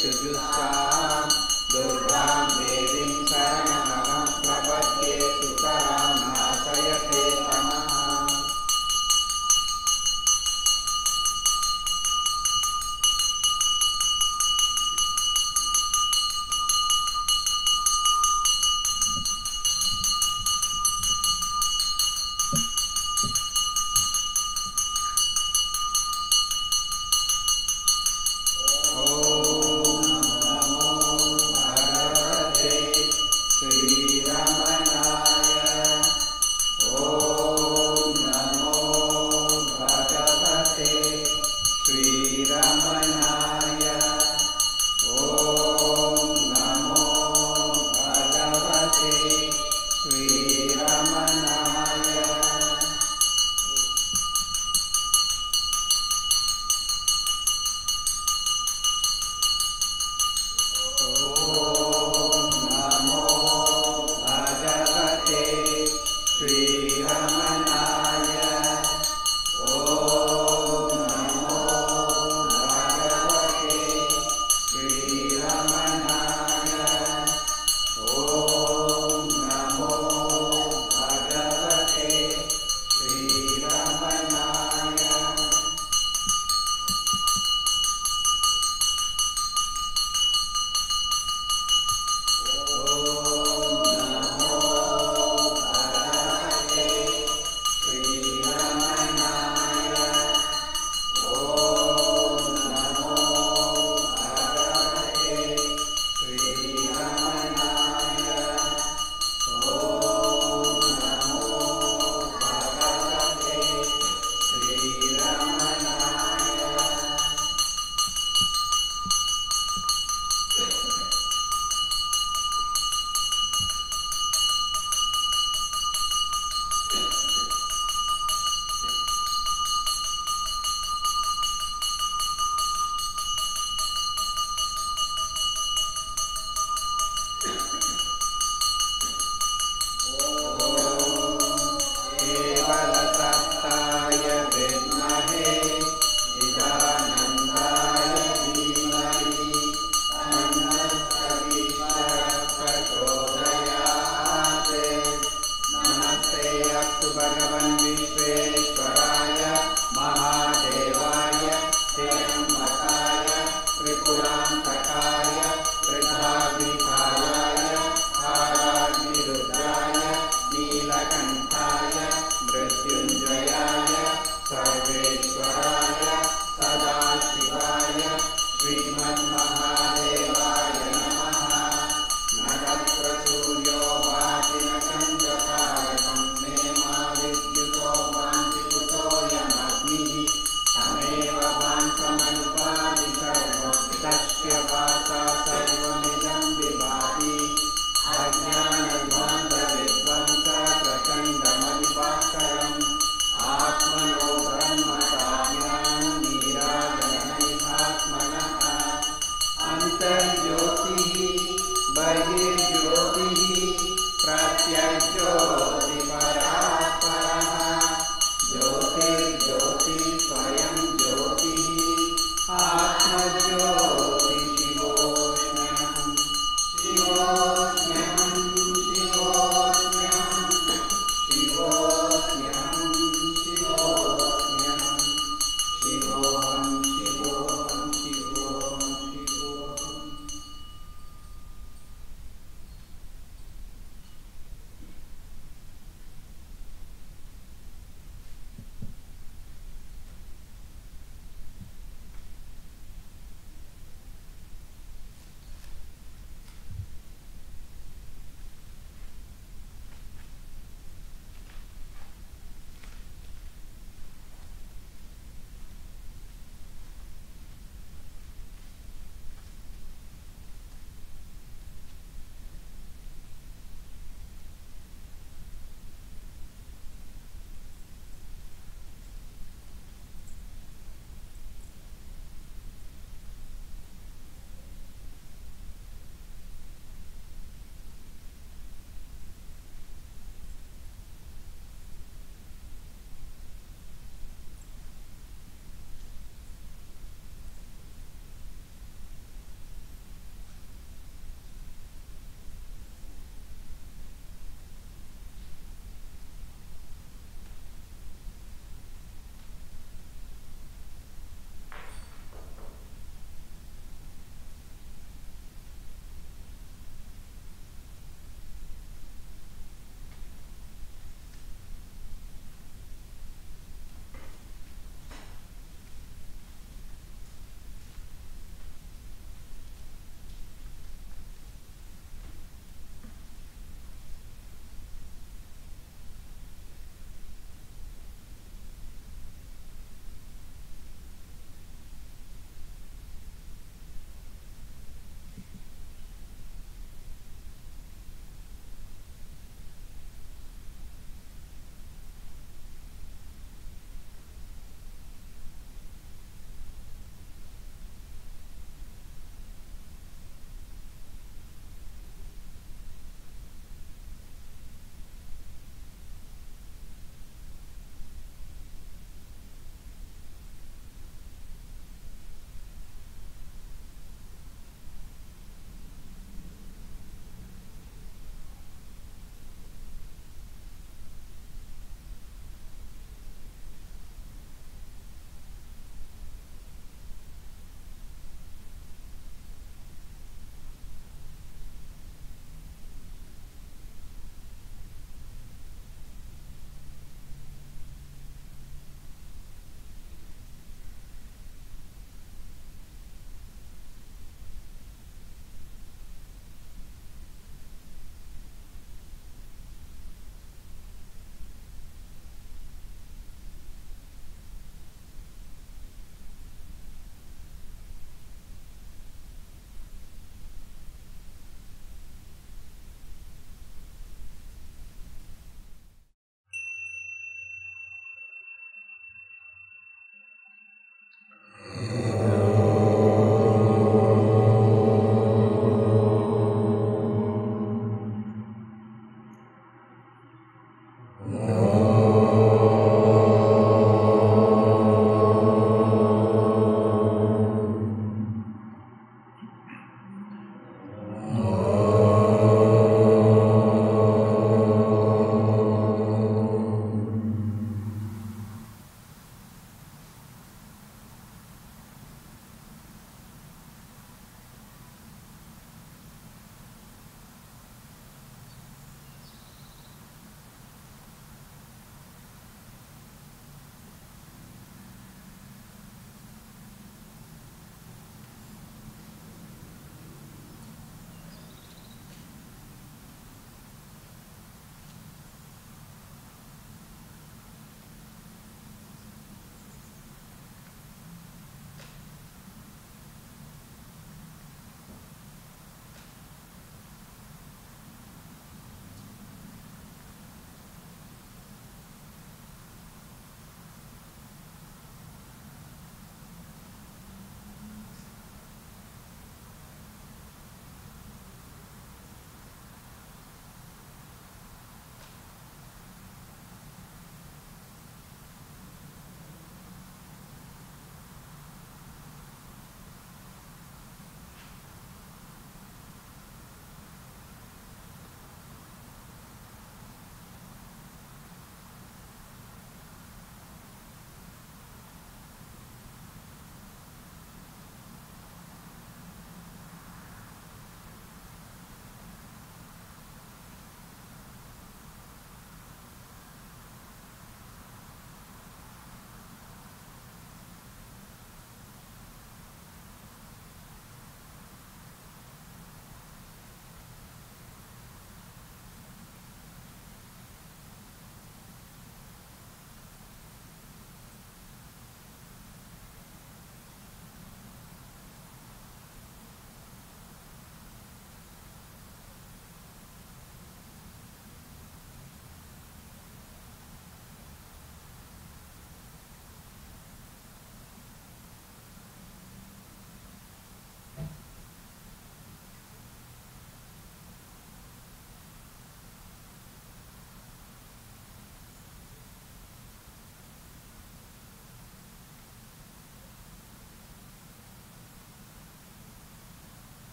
शुजुष्टां दुर्गां देवीं शरणमहं प्रपद्ये सुतरां नाशयते तमः।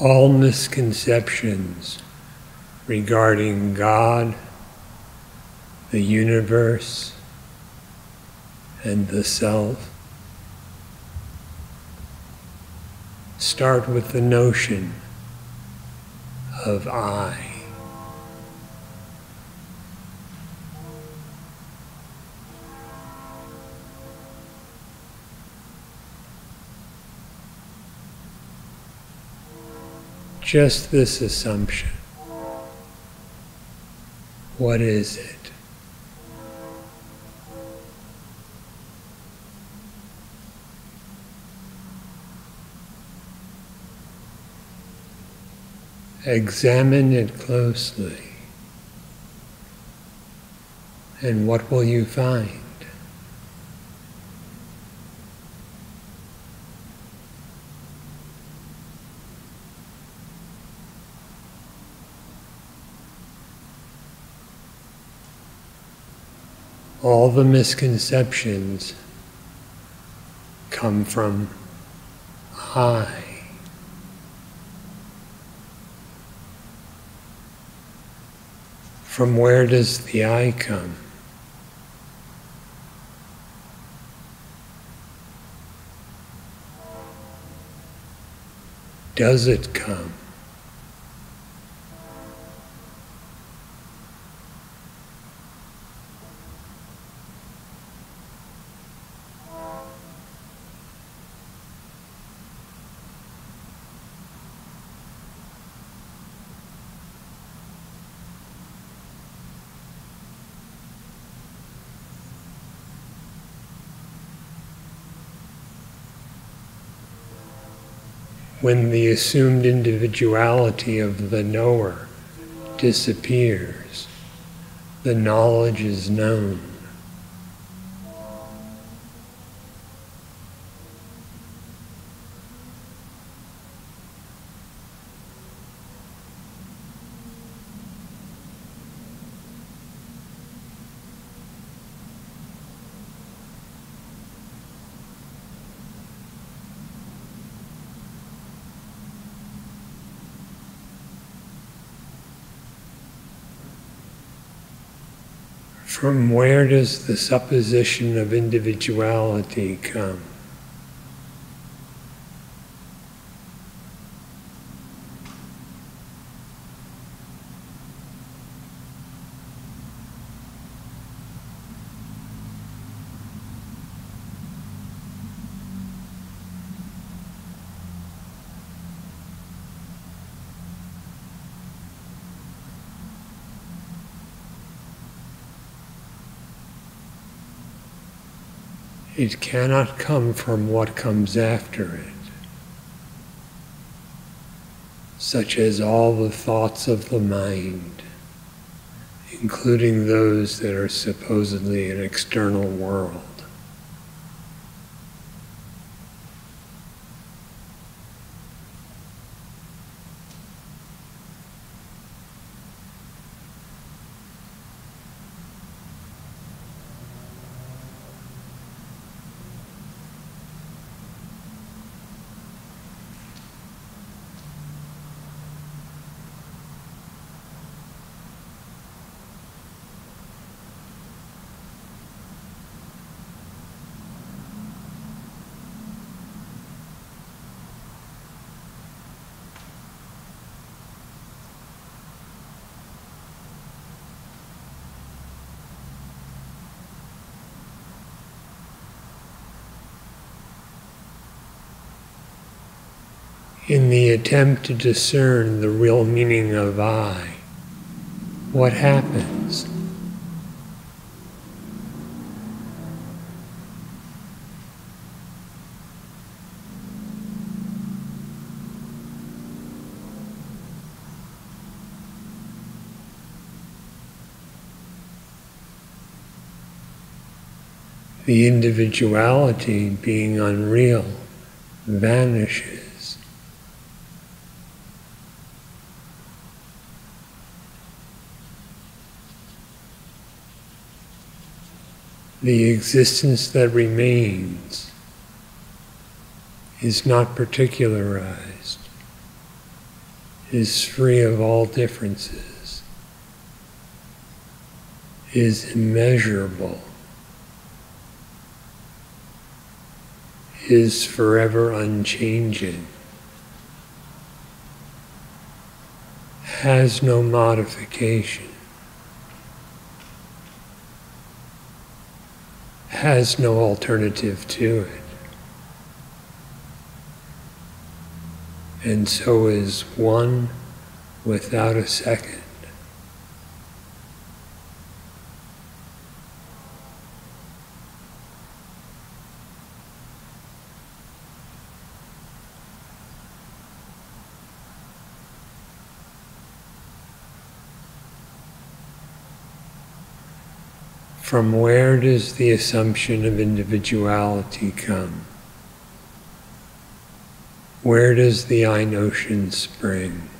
All misconceptions regarding God, the universe, and the self start with the notion of I. Just this assumption. What is it? Examine it closely, and what will you find? All the misconceptions come from I. From where does the I come? Does it come? When the assumed individuality of the knower disappears, the knowledge is known. From where does the supposition of individuality come? It cannot come from what comes after it, such as all the thoughts of the mind, including those that are supposedly an external world. In the attempt to discern the real meaning of I, what happens? The individuality, being unreal, vanishes. The existence that remains is not particularized. is free of all differences, is immeasurable, is forever unchanging, has no modification, has no alternative to it, and so is one without a second. From where does the assumption of individuality come? Where does the I notion spring?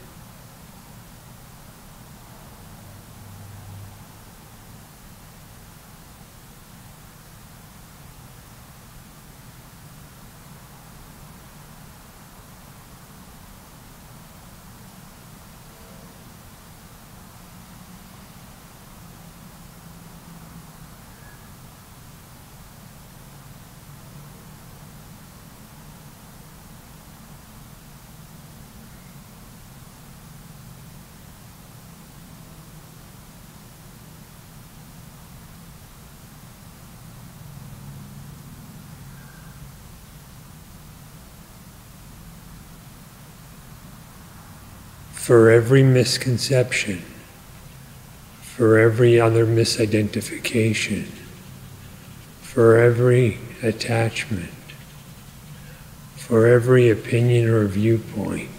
For every misconception, for every other misidentification, for every attachment, for every opinion or viewpoint,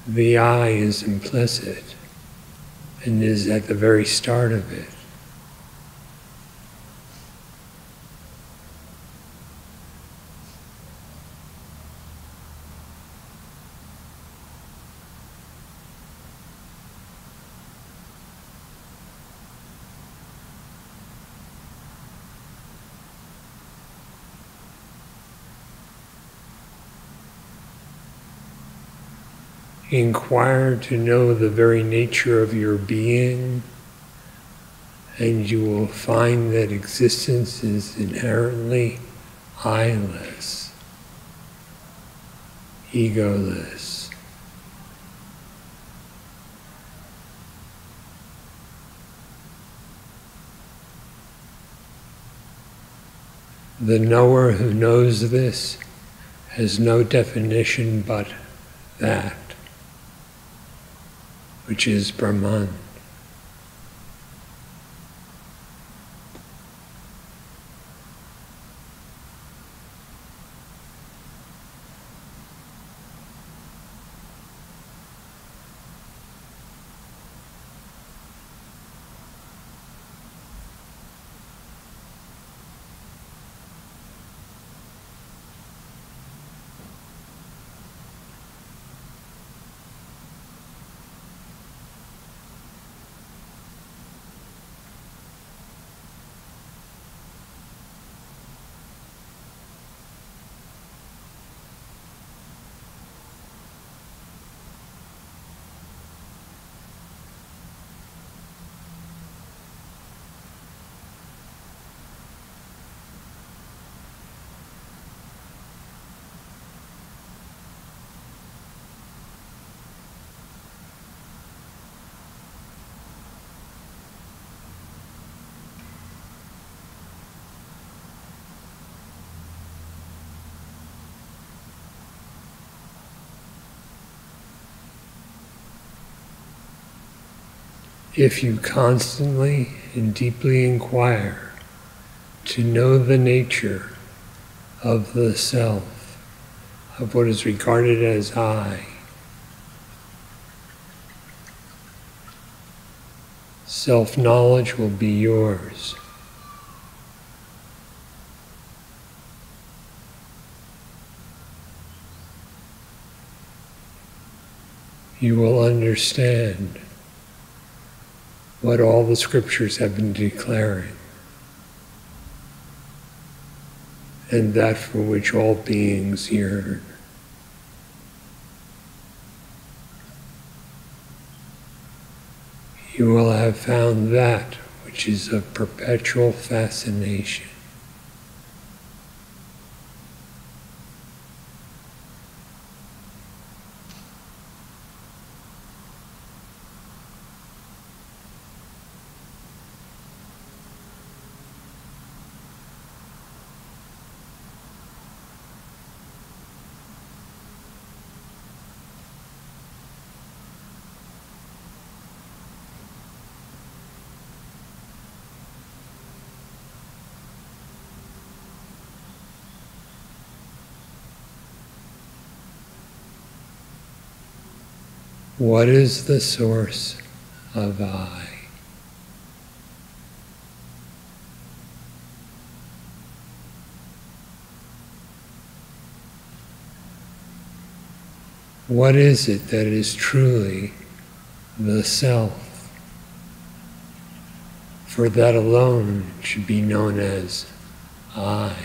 the I is implicit and is at the very start of it. Inquire to know the very nature of your being, and you will find that existence is inherently I-less, egoless. The knower who knows this has no definition but that, which is Brahman. If you constantly and deeply inquire to know the nature of the self, of what is regarded as I, self-knowledge will be yours. You will understand what all the scriptures have been declaring, and that for which all beings yearn. you will have found that which is of perpetual fascination. What is the source of I? What is it that is truly the self? For that alone should be known as I.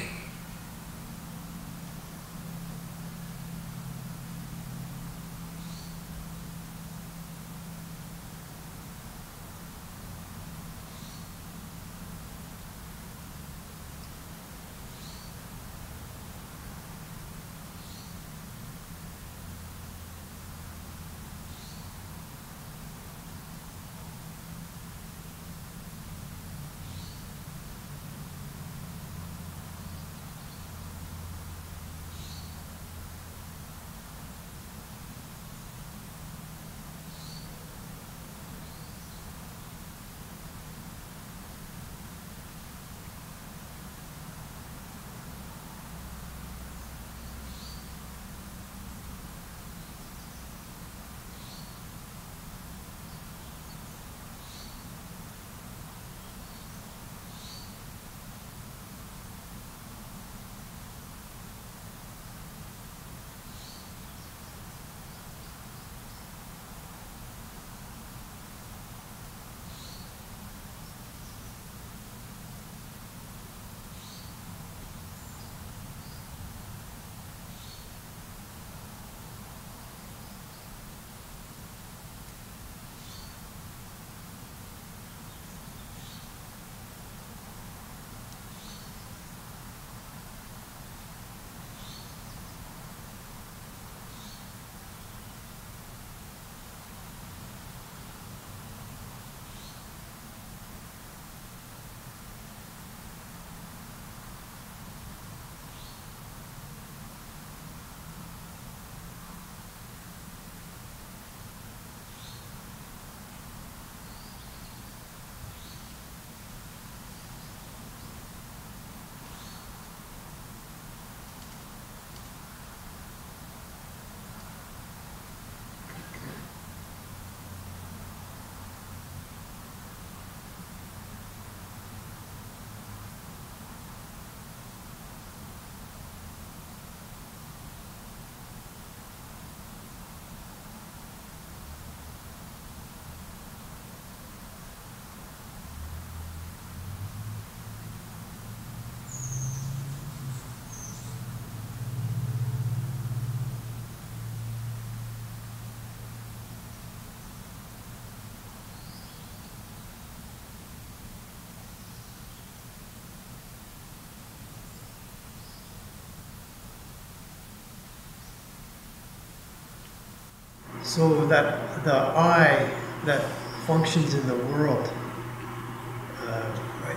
So that the I that functions in the world,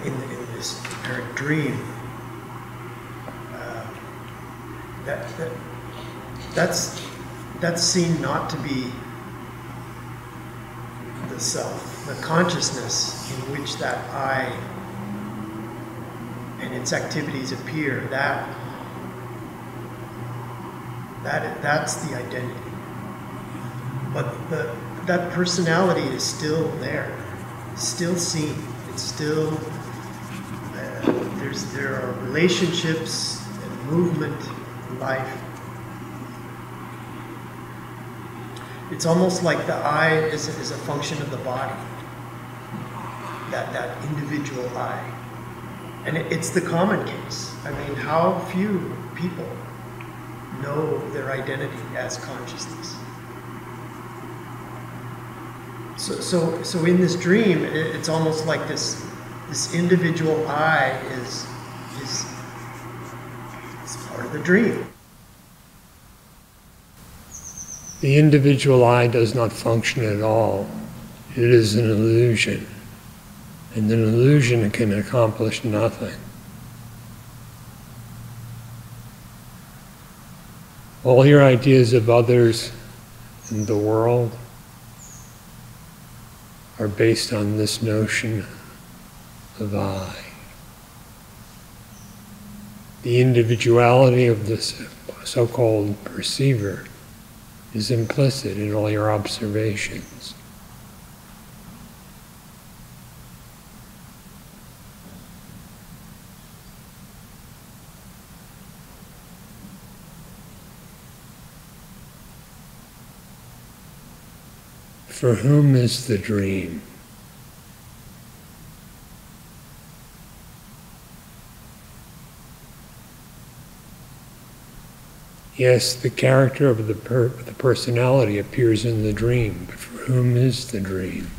in this apparent dream, that's seen not to be the self, the consciousness in which that I and its activities appear. That's the identity. But that personality is still there, still seen. It's still there are relationships and movement in life. It's almost like the I is a function of the body. That individual I, and it's the common case. I mean, how few people know their identity as consciousness? So in this dream, it's almost like this individual I is part of the dream. The individual I does not function at all. It is an illusion. And an illusion can accomplish nothing. All your ideas of others and the world are based on this notion of I. The individuality of this so-called perceiver is implicit in all your observations. For whom is the dream? Yes, the character of the personality appears in the dream, but for whom is the dream?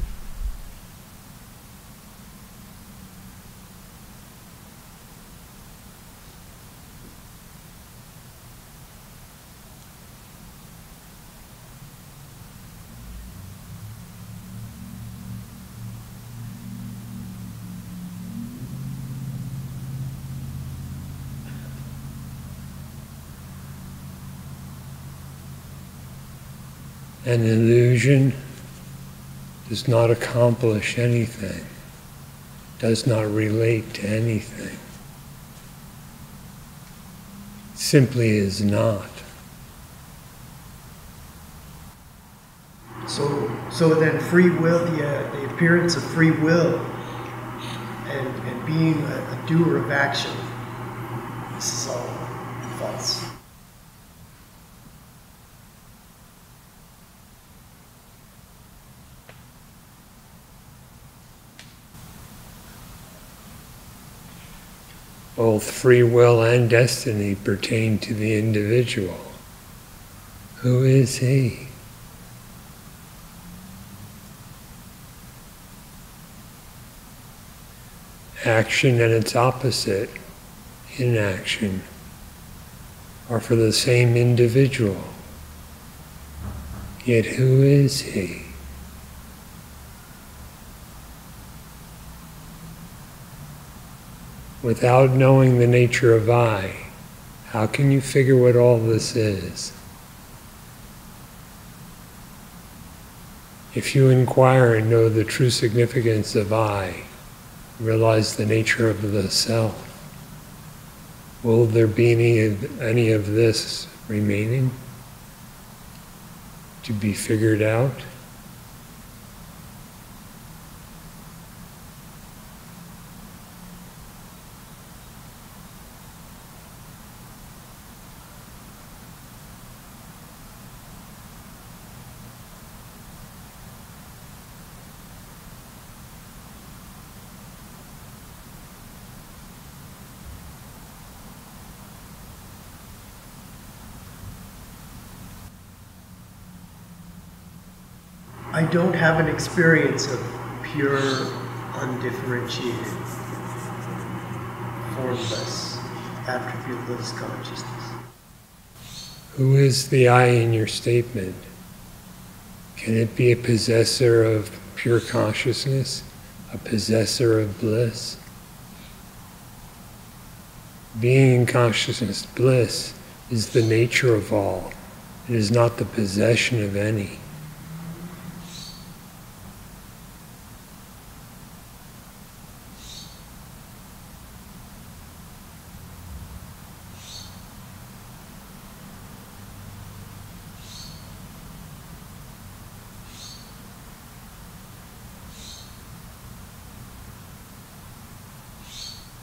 An illusion does not accomplish anything, does not relate to anything. It simply is not. So then free will, the appearance of free will and being a doer of action, this is all false. Both free will and destiny pertain to the individual. Who is he? Action and its opposite, inaction, are for the same individual. Yet who is he? Without knowing the nature of I, how can you figure what all this is? If you inquire and know the true significance of I, realize the nature of the self, will there be any of this remaining to be figured out? I don't have an experience of pure, undifferentiated, formless, attributeless consciousness. Who is the I in your statement? Can it be a possessor of pure consciousness, a possessor of bliss? Being in consciousness, bliss, is the nature of all. It is not the possession of any.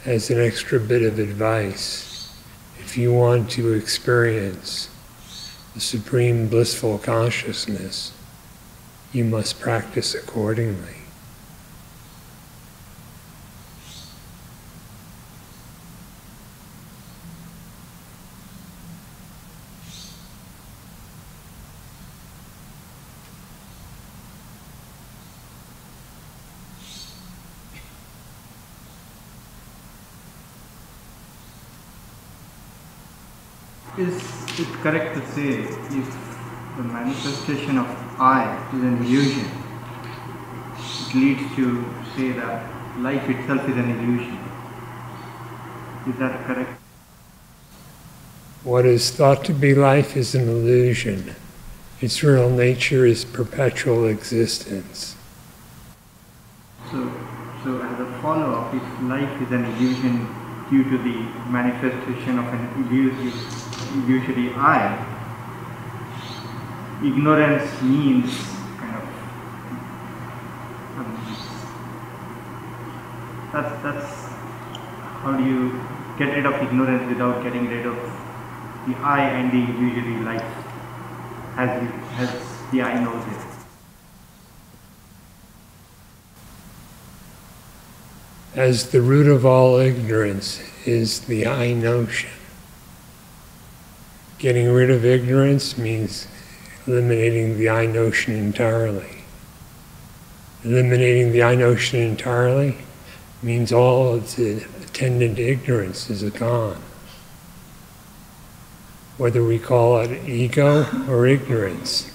As an extra bit of advice, if you want to experience the supreme blissful consciousness, you must practice accordingly. Is it correct to say if the manifestation of I is an illusion, it leads to say that life itself is an illusion? Is that correct? What is thought to be life is an illusion. Its real nature is perpetual existence. So as a follow-up, if life is an illusion due to the manifestation of an illusory I, ignorance means kind of that's how do you get rid of ignorance without getting rid of the I and the illusory life as the I knows it? As the root of all ignorance is the I notion. Getting rid of ignorance means eliminating the I notion entirely. Eliminating the I notion entirely means all its attendant ignorance is gone. Whether we call it ego or ignorance,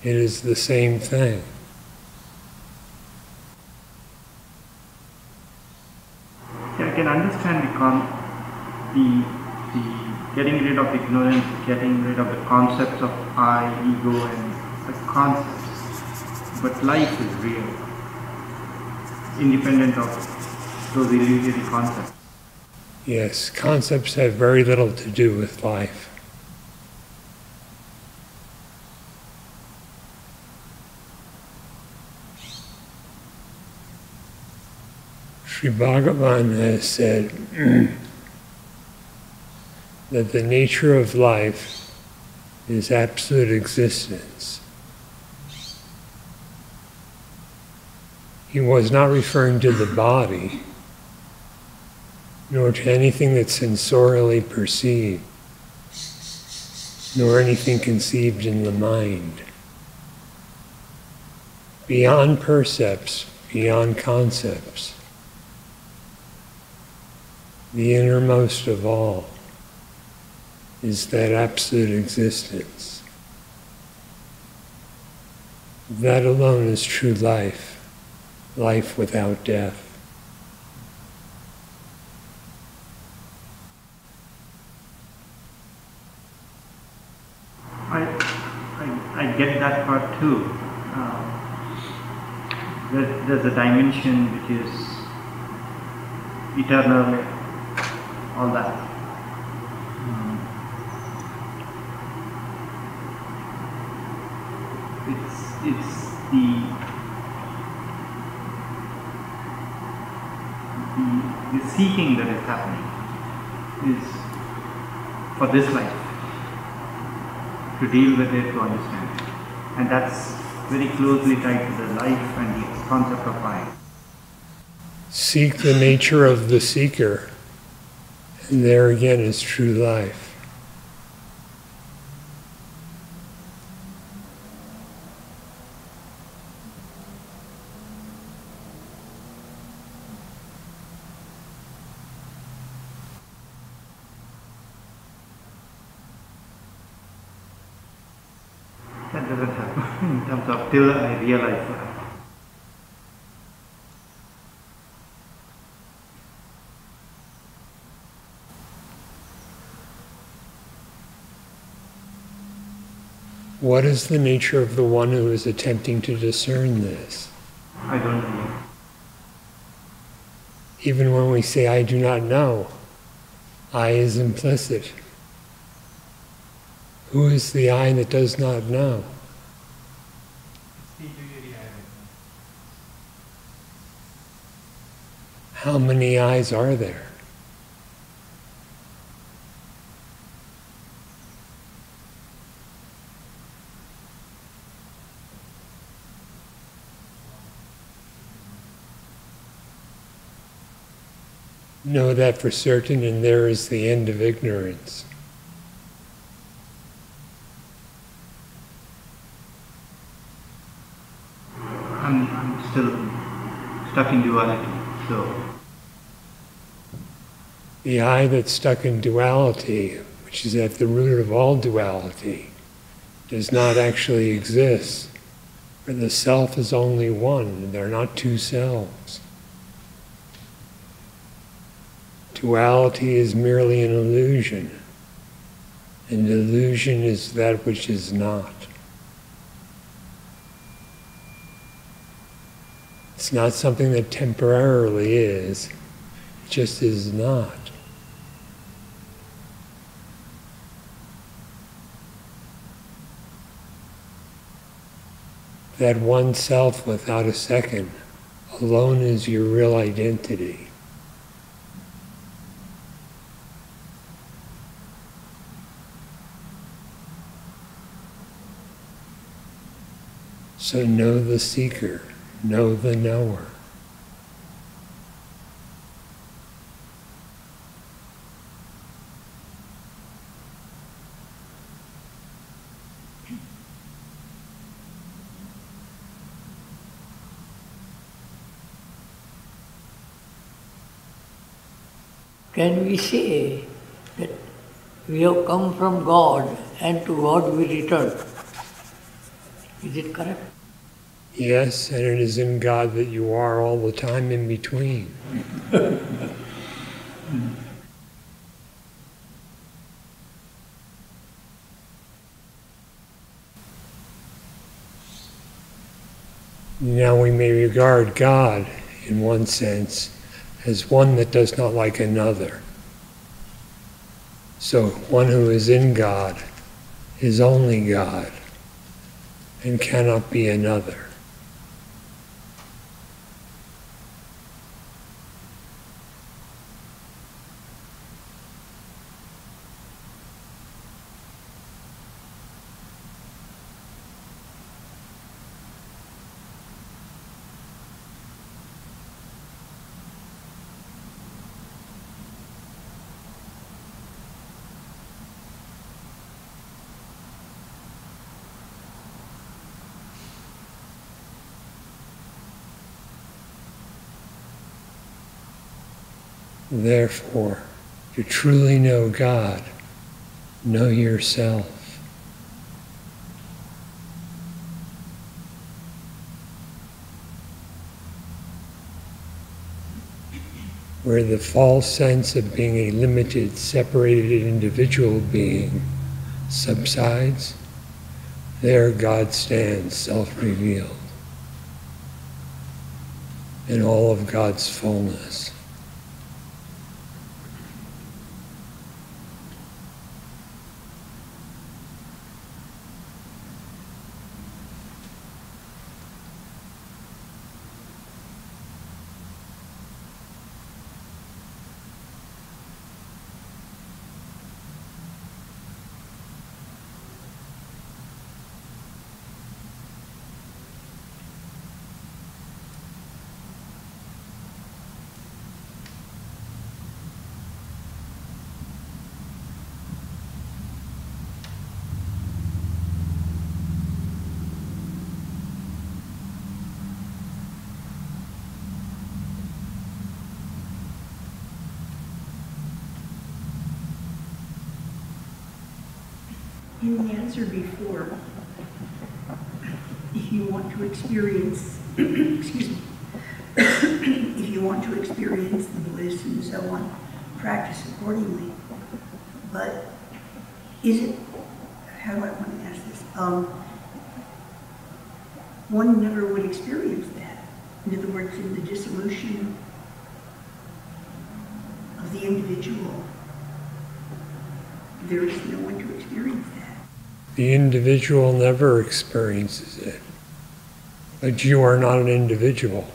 it is the same thing. I can understand the getting rid of ignorance, getting rid of the concepts of I, ego, and the concepts. But life is real, independent of those illusory concepts. Yes, concepts have very little to do with life. Sri Bhagavan has said that the nature of life is absolute existence. He was not referring to the body, nor to anything that's sensorially perceived, nor anything conceived in the mind. Beyond percepts, beyond concepts, the innermost of all is that absolute existence. That alone is true life, life without death. I get that part too. There's a dimension which is eternal, all that. It's the seeking that is happening is for this life, to deal with it, to understand it. And that's very closely tied to the life and the concept of I. Seek the nature of the seeker, and there again is true life. That doesn't happen in terms of till I realize that. What is the nature of the one who is attempting to discern this? I don't know. Even when we say, I do not know, I is implicit. Who is the I that does not know? How many eyes are there? Know that for certain, and there is the end of ignorance. I'm still stuck in duality, so. The I that's stuck in duality, which which is at the root of all duality, does not actually exist, where the self is only one, and there are not two selves. Duality is merely an illusion, and illusion is that which is not. It's not something that temporarily is, it just is not. That one self without a second alone is your real identity. So know the seeker, know the knower. Can we say that we have come from God and to God we return? Is it correct? Yes, and it is in God that you are all the time in between. Now we may regard God, in one sense, as one that does not like another. So one who is in God is only God and cannot be another. Therefore, to truly know God, know yourself. Where the false sense of being a limited, separated individual being subsides, there God stands self-revealed in all of God's fullness. In the answer before, if you want to experience, excuse me, if you want to experience the bliss and so on, practice accordingly. But is it, how do I want to ask this? One never would experience that. In other words, in the dissolution of the individual, there is no one to experience that. The individual never experiences it, but you are not an individual.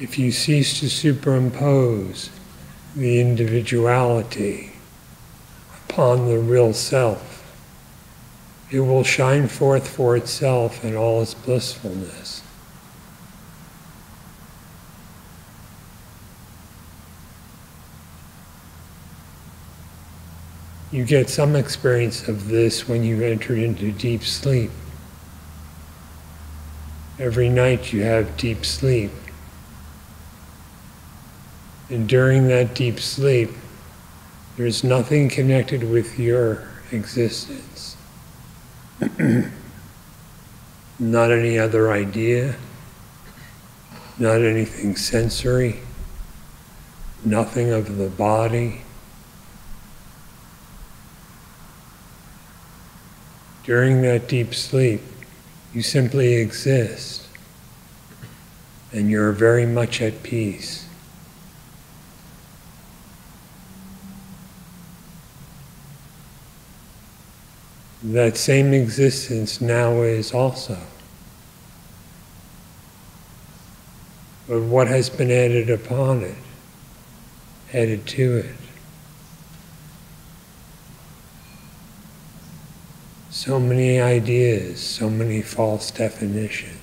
If you cease to superimpose the individuality upon the real self, it will shine forth for itself in all its blissfulness. You get some experience of this when you've entered into deep sleep. Every night you have deep sleep. And during that deep sleep, there's nothing connected with your existence. Not any other idea, not anything sensory, nothing of the body. During that deep sleep, you simply exist, and you're very much at peace. That same existence now is also. But what has been added upon it, added to it? So many ideas, so many false definitions.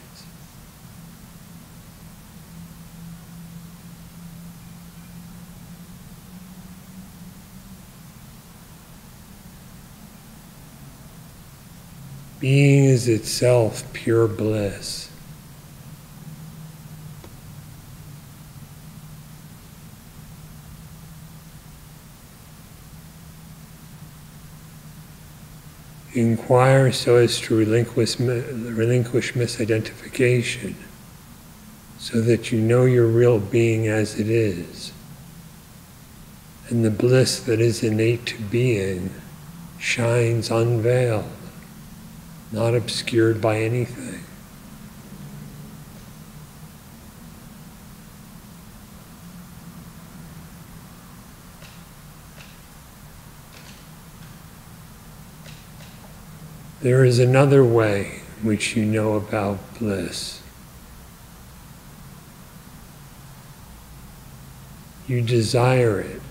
Being is itself pure bliss. Inquire so as to relinquish misidentification, so that you know your real being as it is. And the bliss that is innate to being shines unveiled, not obscured by anything. There is another way in which you know about bliss. You desire it.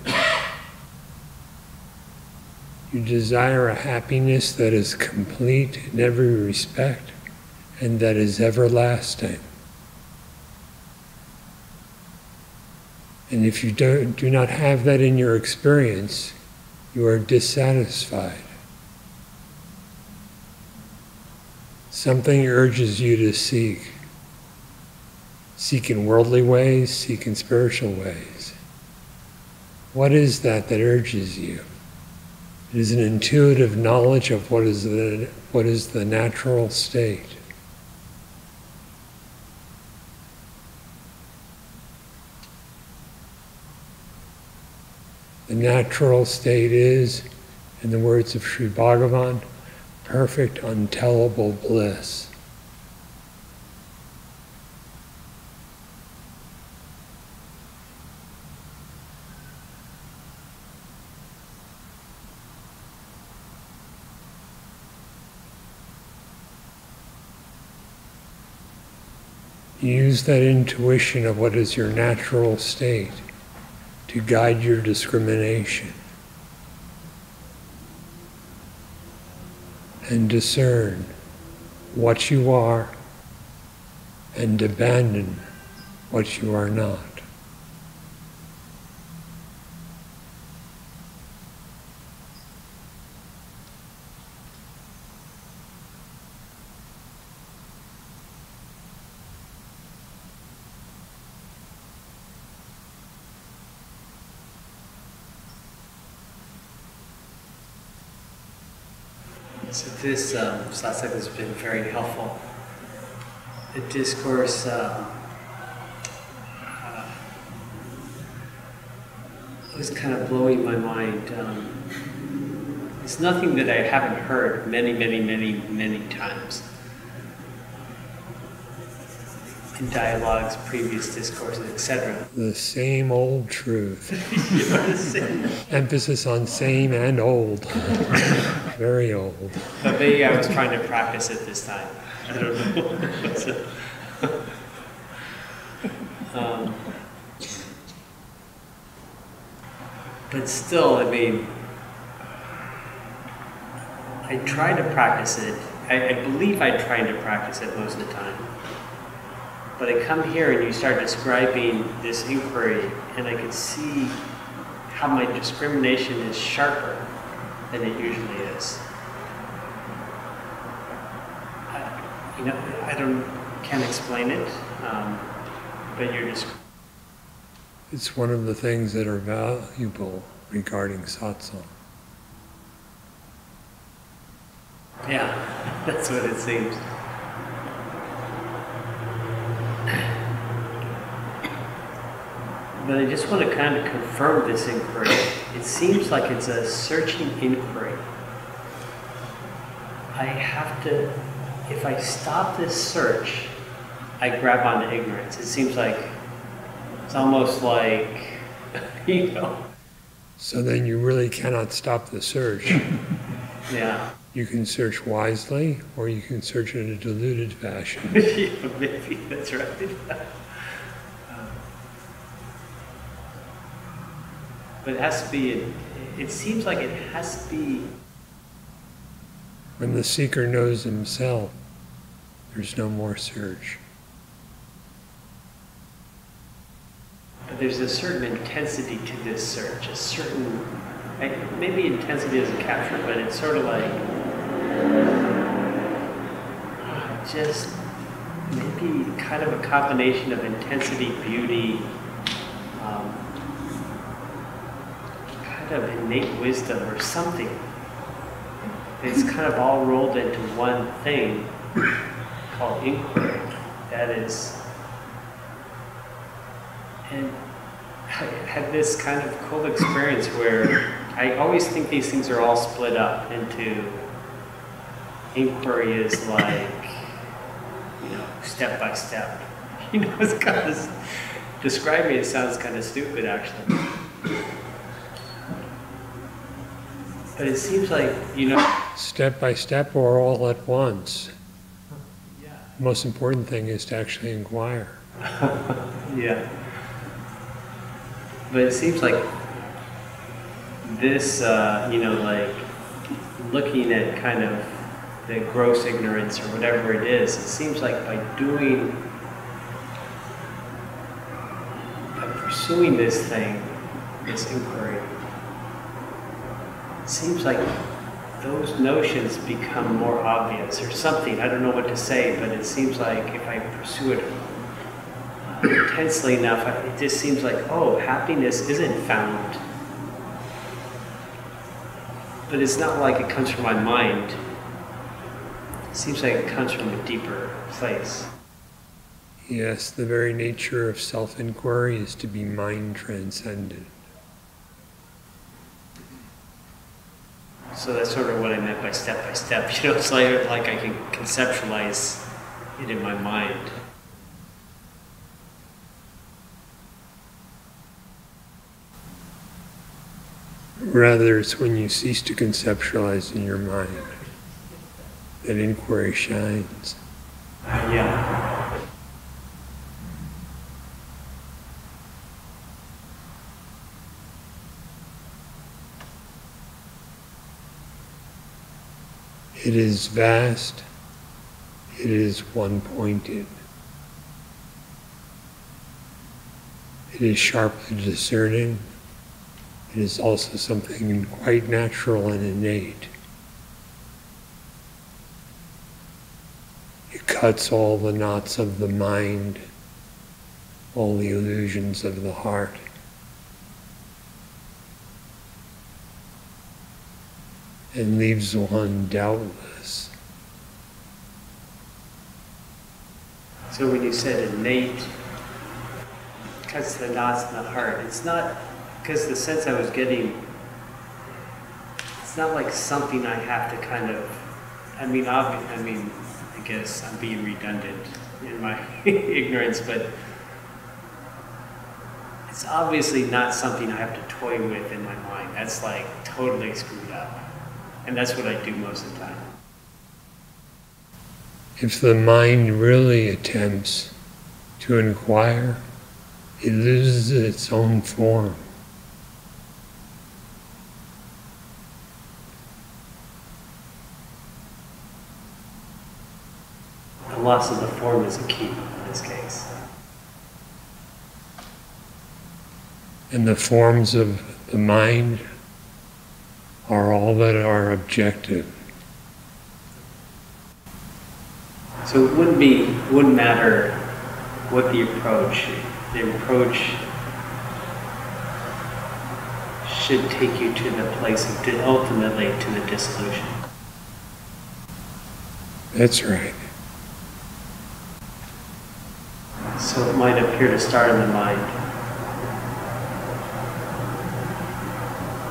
You desire a happiness that is complete in every respect and that is everlasting. And if you do not have that in your experience, you are dissatisfied. Something urges you to seek. Seek in worldly ways, seek in spiritual ways. What is that that urges you? It is an intuitive knowledge of what is the natural state. The natural state is, in the words of Sri Bhagavan, perfect, untellable bliss. Use that intuition of what is your natural state to guide your discrimination. And discern what you are and abandon what you are not. So this satsang has been very helpful. The discourse was kind of blowing my mind. It's nothing that I haven't heard many times in dialogues, previous discourses, etc. The same old truth. Same. Emphasis on same and old. Very old. But maybe I was trying to practice it this time. I don't know. But still, I mean, I try to practice it. I believe I try to practice it most of the time. But I come here and you start describing this inquiry, and I can see how my discrimination is sharper than it usually is. Can't explain it, but you're just. It's one of the things that are valuable regarding satsang. Yeah, that's what it seems. But I just want to kind of confirm this inquiry. It seems like it's a searching inquiry. I have to, if I stop this search, I grab onto ignorance. It seems like, it's almost like, So then you really cannot stop the search. Yeah. You can search wisely, or you can search in a deluded fashion. Yeah, maybe, that's right. But it has to be, it seems like it has to be. When the seeker knows himself, there's no more search. But there's a certain intensity to this search, a certain, maybe intensity isn't captured, but it's sort of like, just maybe kind of a combination of intensity, beauty, kind of innate wisdom or something. It's kind of all rolled into one thing called inquiry. That is, and I had this kind of cool experience where I always think these things are all split up into, inquiry is like, step by step. It's kind of, describing it sounds kind of stupid actually. But it seems like, Step by step or all at once. Yeah. The most important thing is to actually inquire. Yeah. But it seems like this, like looking at kind of the gross ignorance or whatever it is, it seems like by pursuing this thing, this inquiry, it seems like those notions become more obvious or something. I don't know what to say, but it seems like if I pursue it intensely enough, it just seems like, oh, happiness isn't found. But it's not like it comes from my mind. It seems like it comes from a deeper place. Yes, the very nature of self-inquiry is to be mind-transcendent. So that's sort of what I meant by step. It's like I can conceptualize it in my mind. Rather, it's when you cease to conceptualize in your mind that inquiry shines. Yeah. It is vast, it is one-pointed. It is sharply discerning. It is also something quite natural and innate. It cuts all the knots of the mind, all the illusions of the heart. And leaves one doubtless. So when you said innate, cuts the knots in the heart, it's not, because the sense I was getting, it's not like something I have to kind of, I guess I'm being redundant in my ignorance, but it's obviously not something I have to toy with in my mind. That's like totally screwed up. And that's what I do most of the time. If the mind really attempts to inquire, it loses its own form. loss of the form is a key in this case. And the forms of the mind are all that are objective. So it wouldn't matter what the approach should take you to the place of ultimately to the dissolution. That's right. So it might appear to start in the mind.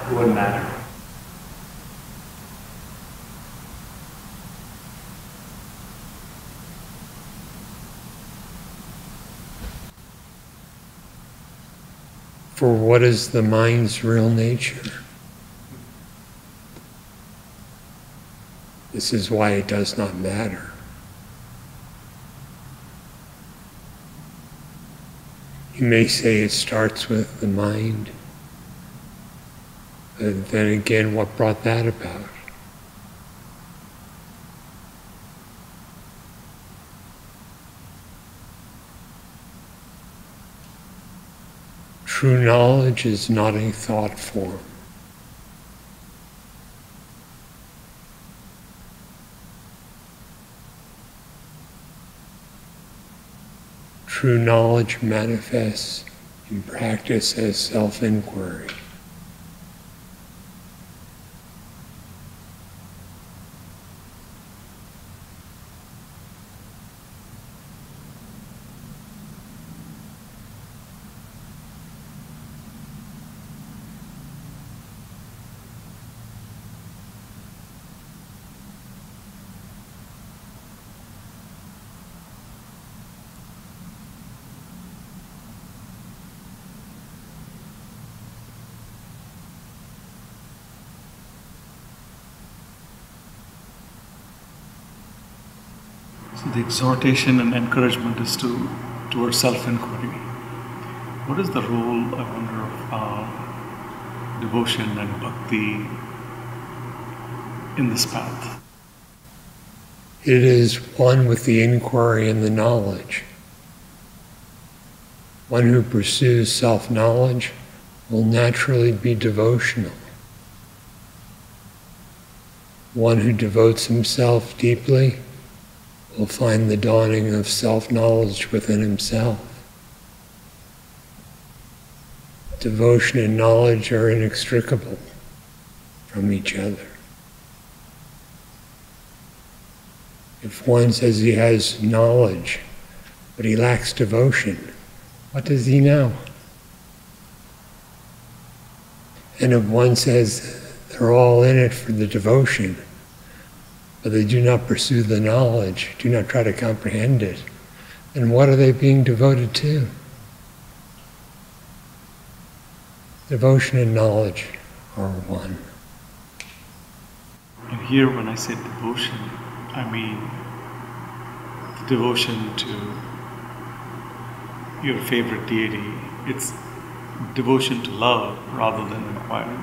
It wouldn't matter. For what is the mind's real nature? This is why it does not matter. You may say it starts with the mind, but then again, what brought that about? True knowledge is not a thought form. True knowledge manifests in practice as self-inquiry. So the exhortation and encouragement is towards self-inquiry. What is the role, I wonder, of devotion and bhakti in this path? It is one with the inquiry and the knowledge. One who pursues self-knowledge will naturally be devotional. One who devotes himself deeply will find the dawning of self-knowledge within himself. Devotion and knowledge are inextricable from each other. If one says he has knowledge, but he lacks devotion, what does he know? And if one says they're all in it for the devotion, but they do not pursue the knowledge, do not try to comprehend it, then what are they being devoted to? Devotion and knowledge are one. And here when I say devotion, I mean the devotion to your favorite deity. It's devotion to love rather than inquiry.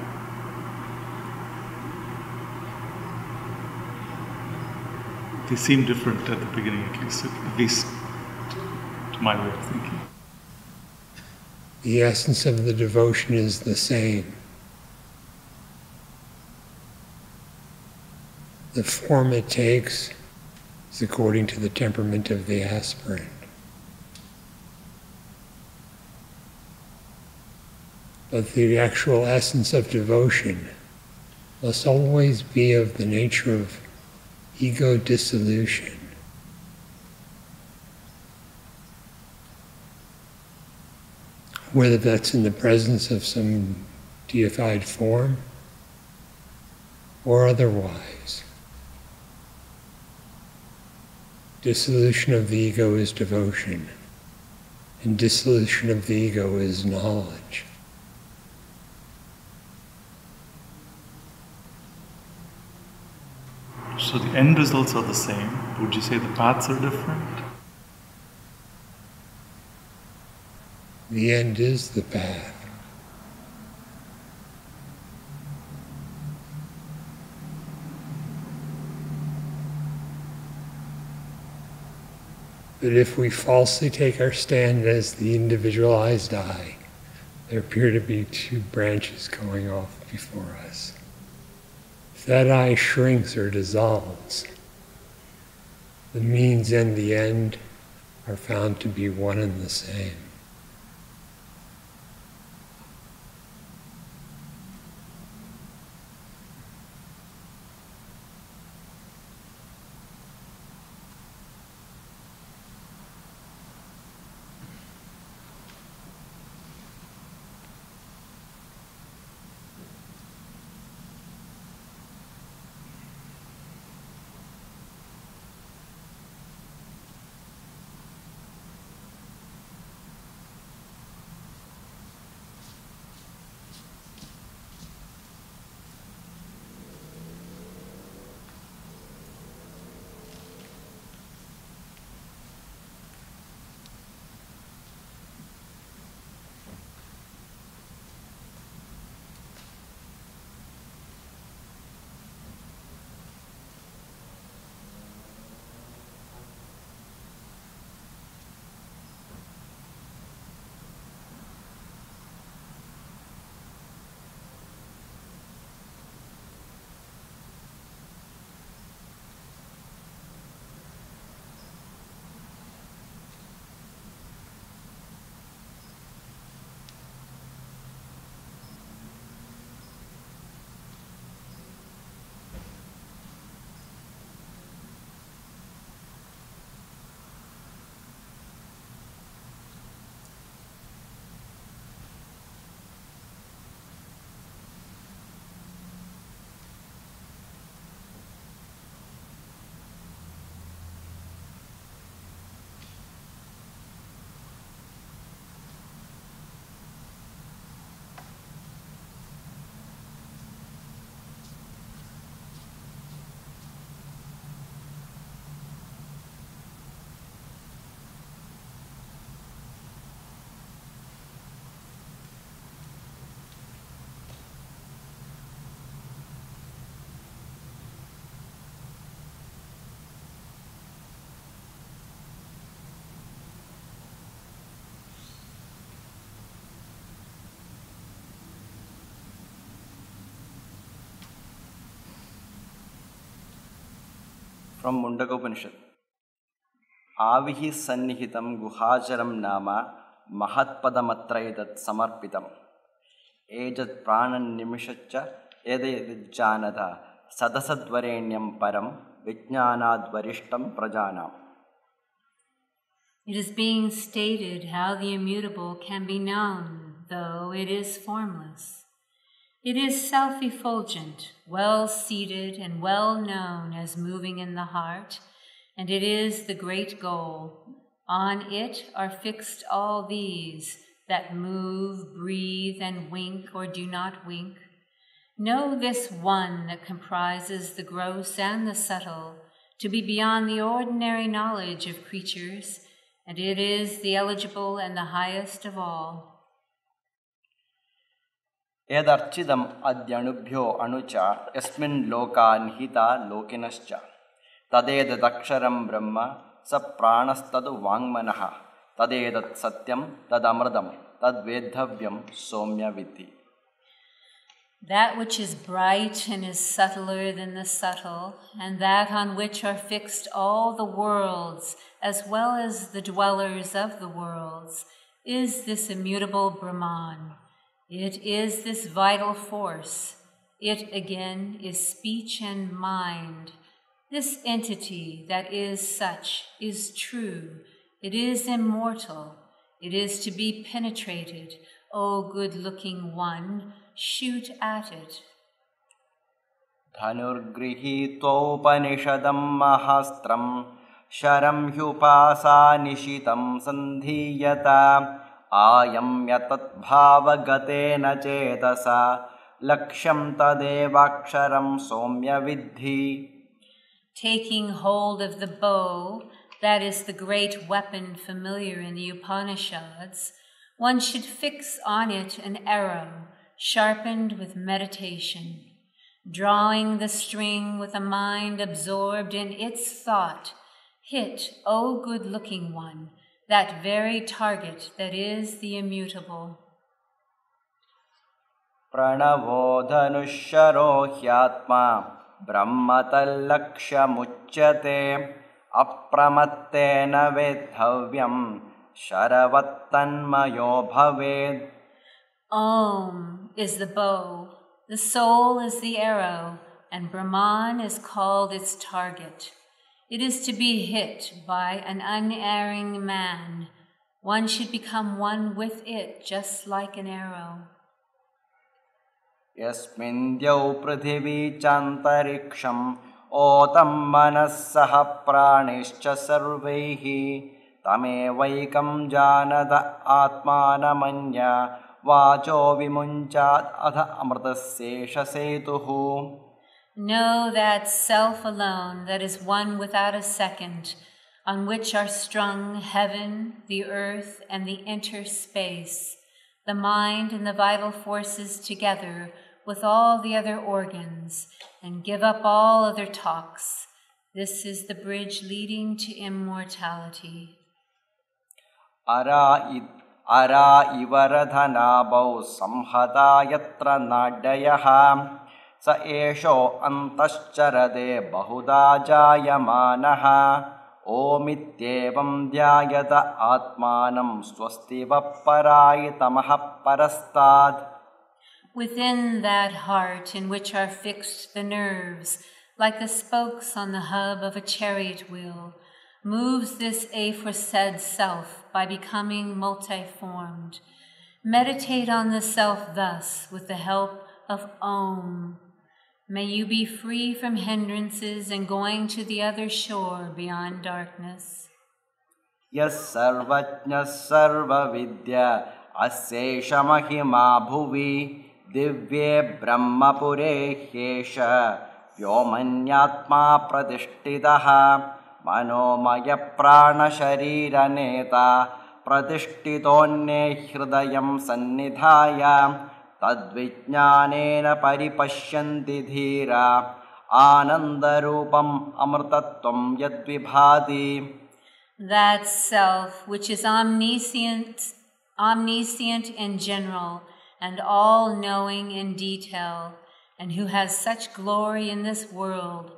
They seem different at the beginning, at least to my way of thinking. The essence of the devotion is the same. The form it takes is according to the temperament of the aspirant. But the actual essence of devotion must always be of the nature of ego dissolution. Whether that's in the presence of some deified form or otherwise. Dissolution of the ego is devotion, and dissolution of the ego is knowledge. So the end results are the same. Would you say the paths are different? The end is the path. But if we falsely take our stand as the individualized I, there appear to be two branches going off before us. If that I shrinks or dissolves, the means and the end are found to be one and the same. From Mundaka Upanishad. Avihi sannihitam guhajaram nama mahatpadamatraidat samarpitam. Ejat pranan nimishacha edayadjanada sadasadvarenyam param vijnanadvarishtam prajanam. It is being stated how the immutable can be known, though it is formless. It is self-effulgent, well-seated and well-known as moving in the heart, and it is the great goal. On it are fixed all these that move, breathe, and wink or do not wink. Know this one that comprises the gross and the subtle to be beyond the ordinary knowledge of creatures, and it is the eligible and the highest of all. Edarchidam adyanubhyo anucha yasmin loka nihita lokinascha tadedat aksharam brahma sa pranastadu vangmanaha tadedat satyam tadamradam tadvedhavyam somya vidhi. That which is bright and is subtler than the subtle, and that on which are fixed all the worlds, as well as the dwellers of the worlds, is this immutable Brahman. It is this vital force. It again is speech and mind. This entity that is such is true. It is immortal. It is to be penetrated. O good-looking one, shoot at it. Dhanurgrihitvopanishadam mahastram sharam hyupasa nishitam sandhiyata ayam yatat bhavagatena chetasa laksham tadevaksharam somya vidhi. Taking hold of the bow, that is the great weapon familiar in the Upanishads, one should fix on it an arrow sharpened with meditation, drawing the string with a mind absorbed in its thought. Hit, O good-looking one, that very target that is the immutable. Pranavo dhanusharo hyatma brahmatallakshyamuchyate apramattena vedhavyam sharavattanmayo bhaved. Om is the bow, the soul is the arrow, and Brahman is called its target. It is to be hit by an unerring man. One should become one with it, just like an arrow. Yasmindyau prithivi chantariksham otam manassaha pranischa sarvaihi tamevaikam janata atmanamanya vacho vimunchat adha amrtasesha setuhu. Know that self alone, that is one without a second, on which are strung heaven, the earth, and the interspace, the mind and the vital forces together with all the other organs, and give up all other talks. This is the bridge leading to immortality. Ara ivaradhanabau samhata yatra nadayaha sa esho antascharade bahuda jayamanaha omityevam dhyayata atmanam swastiva parayitamaha parastad. Within that heart in which are fixed the nerves, like the spokes on the hub of a chariot wheel, moves this aforesaid self by becoming multiformed. Meditate on the self thus with the help of Om. May you be free from hindrances and going to the other shore beyond darkness. Yas sarvajñas sarvavidya asesha mahima bhuvi divye brahmapure hyesha vyomanyatma pratishtitaha manomaya prana sharira neta pratishtitone hridayam sannidhaya tadvijnanena paripashyanti dhira anandarupam amrtatvam yadvibhati. That self which is omniscient in general and all-knowing in detail, and who has such glory in this world,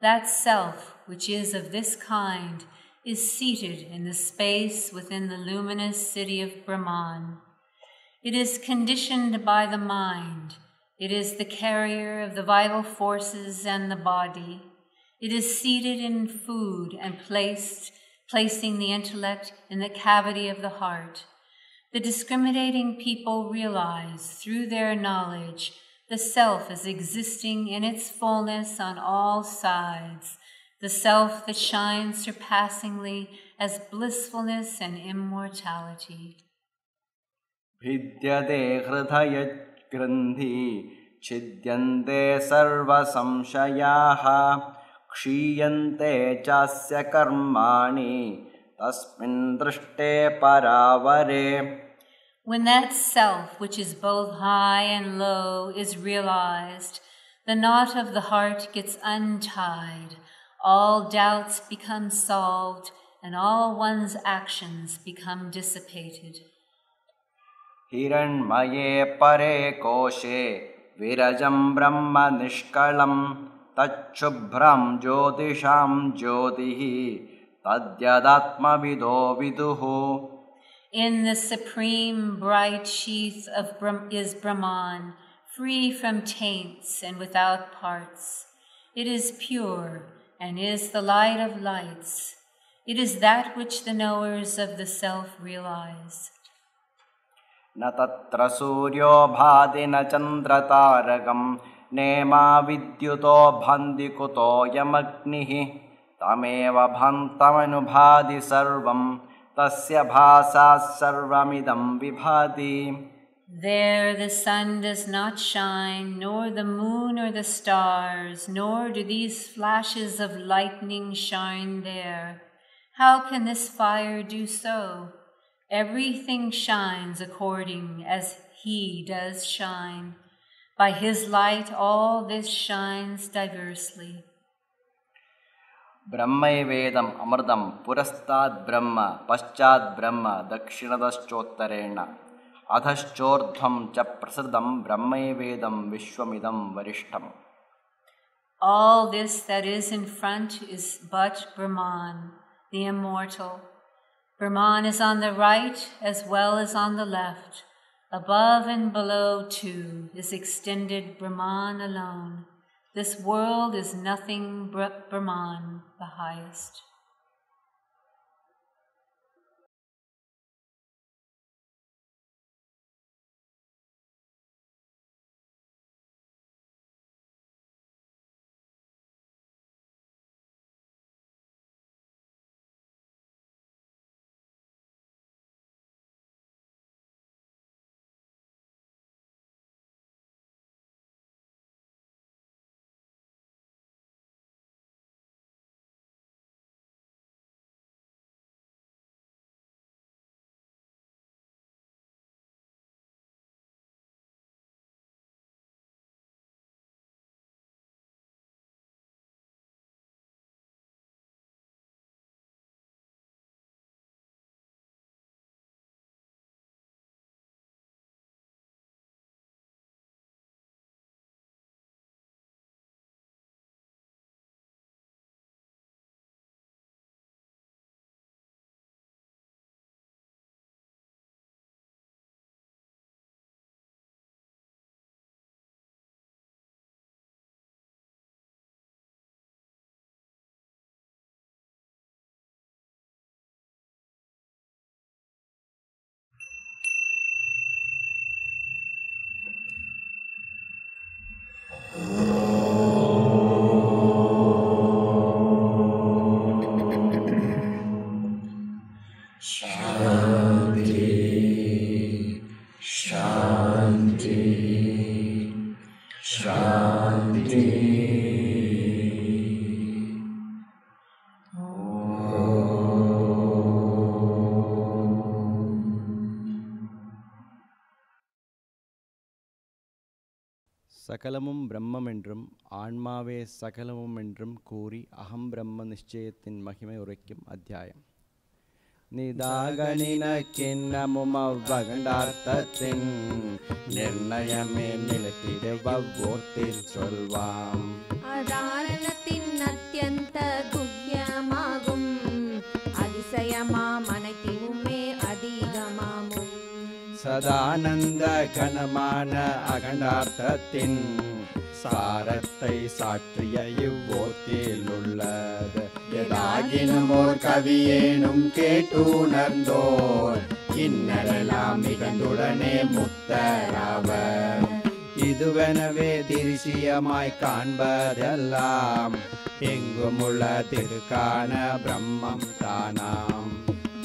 that self which is of this kind is seated in the space within the luminous city of Brahman. It is conditioned by the mind. It is the carrier of the vital forces and the body. It is seated in food and placing the intellect in the cavity of the heart. The discriminating people realize through their knowledge the self as existing in its fullness on all sides, the self that shines surpassingly as blissfulness and immortality. Vidyate hridaya grandhi chidyante sarva samshayaha kshiyante chasya karmani tasmin drishte paravare. When that self, which is both high and low, is realized, the knot of the heart gets untied, all doubts become solved, and all one's actions become dissipated. Hiranmaye pare koshe virajam brahma nishkalam tachubhram jyotisham jyotihi tadyadatma vido viduhu. In the supreme bright sheath of is Brahman, free from taints and without parts. It is pure and is the light of lights. It is that which the knowers of the self realize. Na tatra suryo bhadi na chandra tarakam nema vidyuto bhandi kuto yamagnihi tameva bhantamanubhadi sarvam tasya bhasa sarvamidam vibhati. There the sun does not shine, nor the moon or the stars, nor do these flashes of lightning shine there. How can this fire do so? Everything shines according as he does shine. By his light all this shines diversely. ಬ್ರಹ್ಮೈವೇದಂ ಅಮೃತಂ ಪುರಸ್ತಾದ್ ಬ್ರಹ್ಮ ಪಶ್ಚಾತ್ ಬ್ರಹ್ಮ ದಕ್ಷಿಣದಶ್ಚೋತ್ತರೇಣ ಅಧಶ್ಚೋರ್ಧ್ವಂ ಚ ಪ್ರಸೃತಂ ಬ್ರಹ್ಮೈವೇದಂ ವಿಶ್ವಮಿದಂ ವರಿಷ್ಠಂ. All this that is in front is but Brahman, the immortal. Brahman is on the right as well as on the left. Above and below too is extended Brahman alone. This world is nothing but Brahman, the highest. சகலமும் பிரம்மம் என்றும் ஆன்மாவே சகலமும் என்றும் கூறி அகம் பிரம்ம நிச்சயத்தின் மகிமை உரைக்கும் அத்தியாயம். நிதாகனினக்கிண்ணமும் அவ்வகண்டார்த்தத்தின் நிர்ணயமே நிலத்திட வவ்வோத்தில் சொல்வாம். அதாரணத்தின் அத்தியந்த குஹ்யமாகும் அதிசயமாம் அனைத்தினுமே அதிகமாகும். சதானந்த கணமான அகண்டார்த்தத்தின் சாரத்தை சாற்றிய இவ்வோத்தில் உள்ளது. எதாகினும் ஓர் கவியேனும் கேட்டுணர்ந்தோர் இன்னரெல்லாம் மிகந்துடனே முத்தராவர். இதுவெனவே திருசியமாய் காண்பதெல்லாம் எங்குமுள்ள திருக்கான பிரம்மம் தானாம்.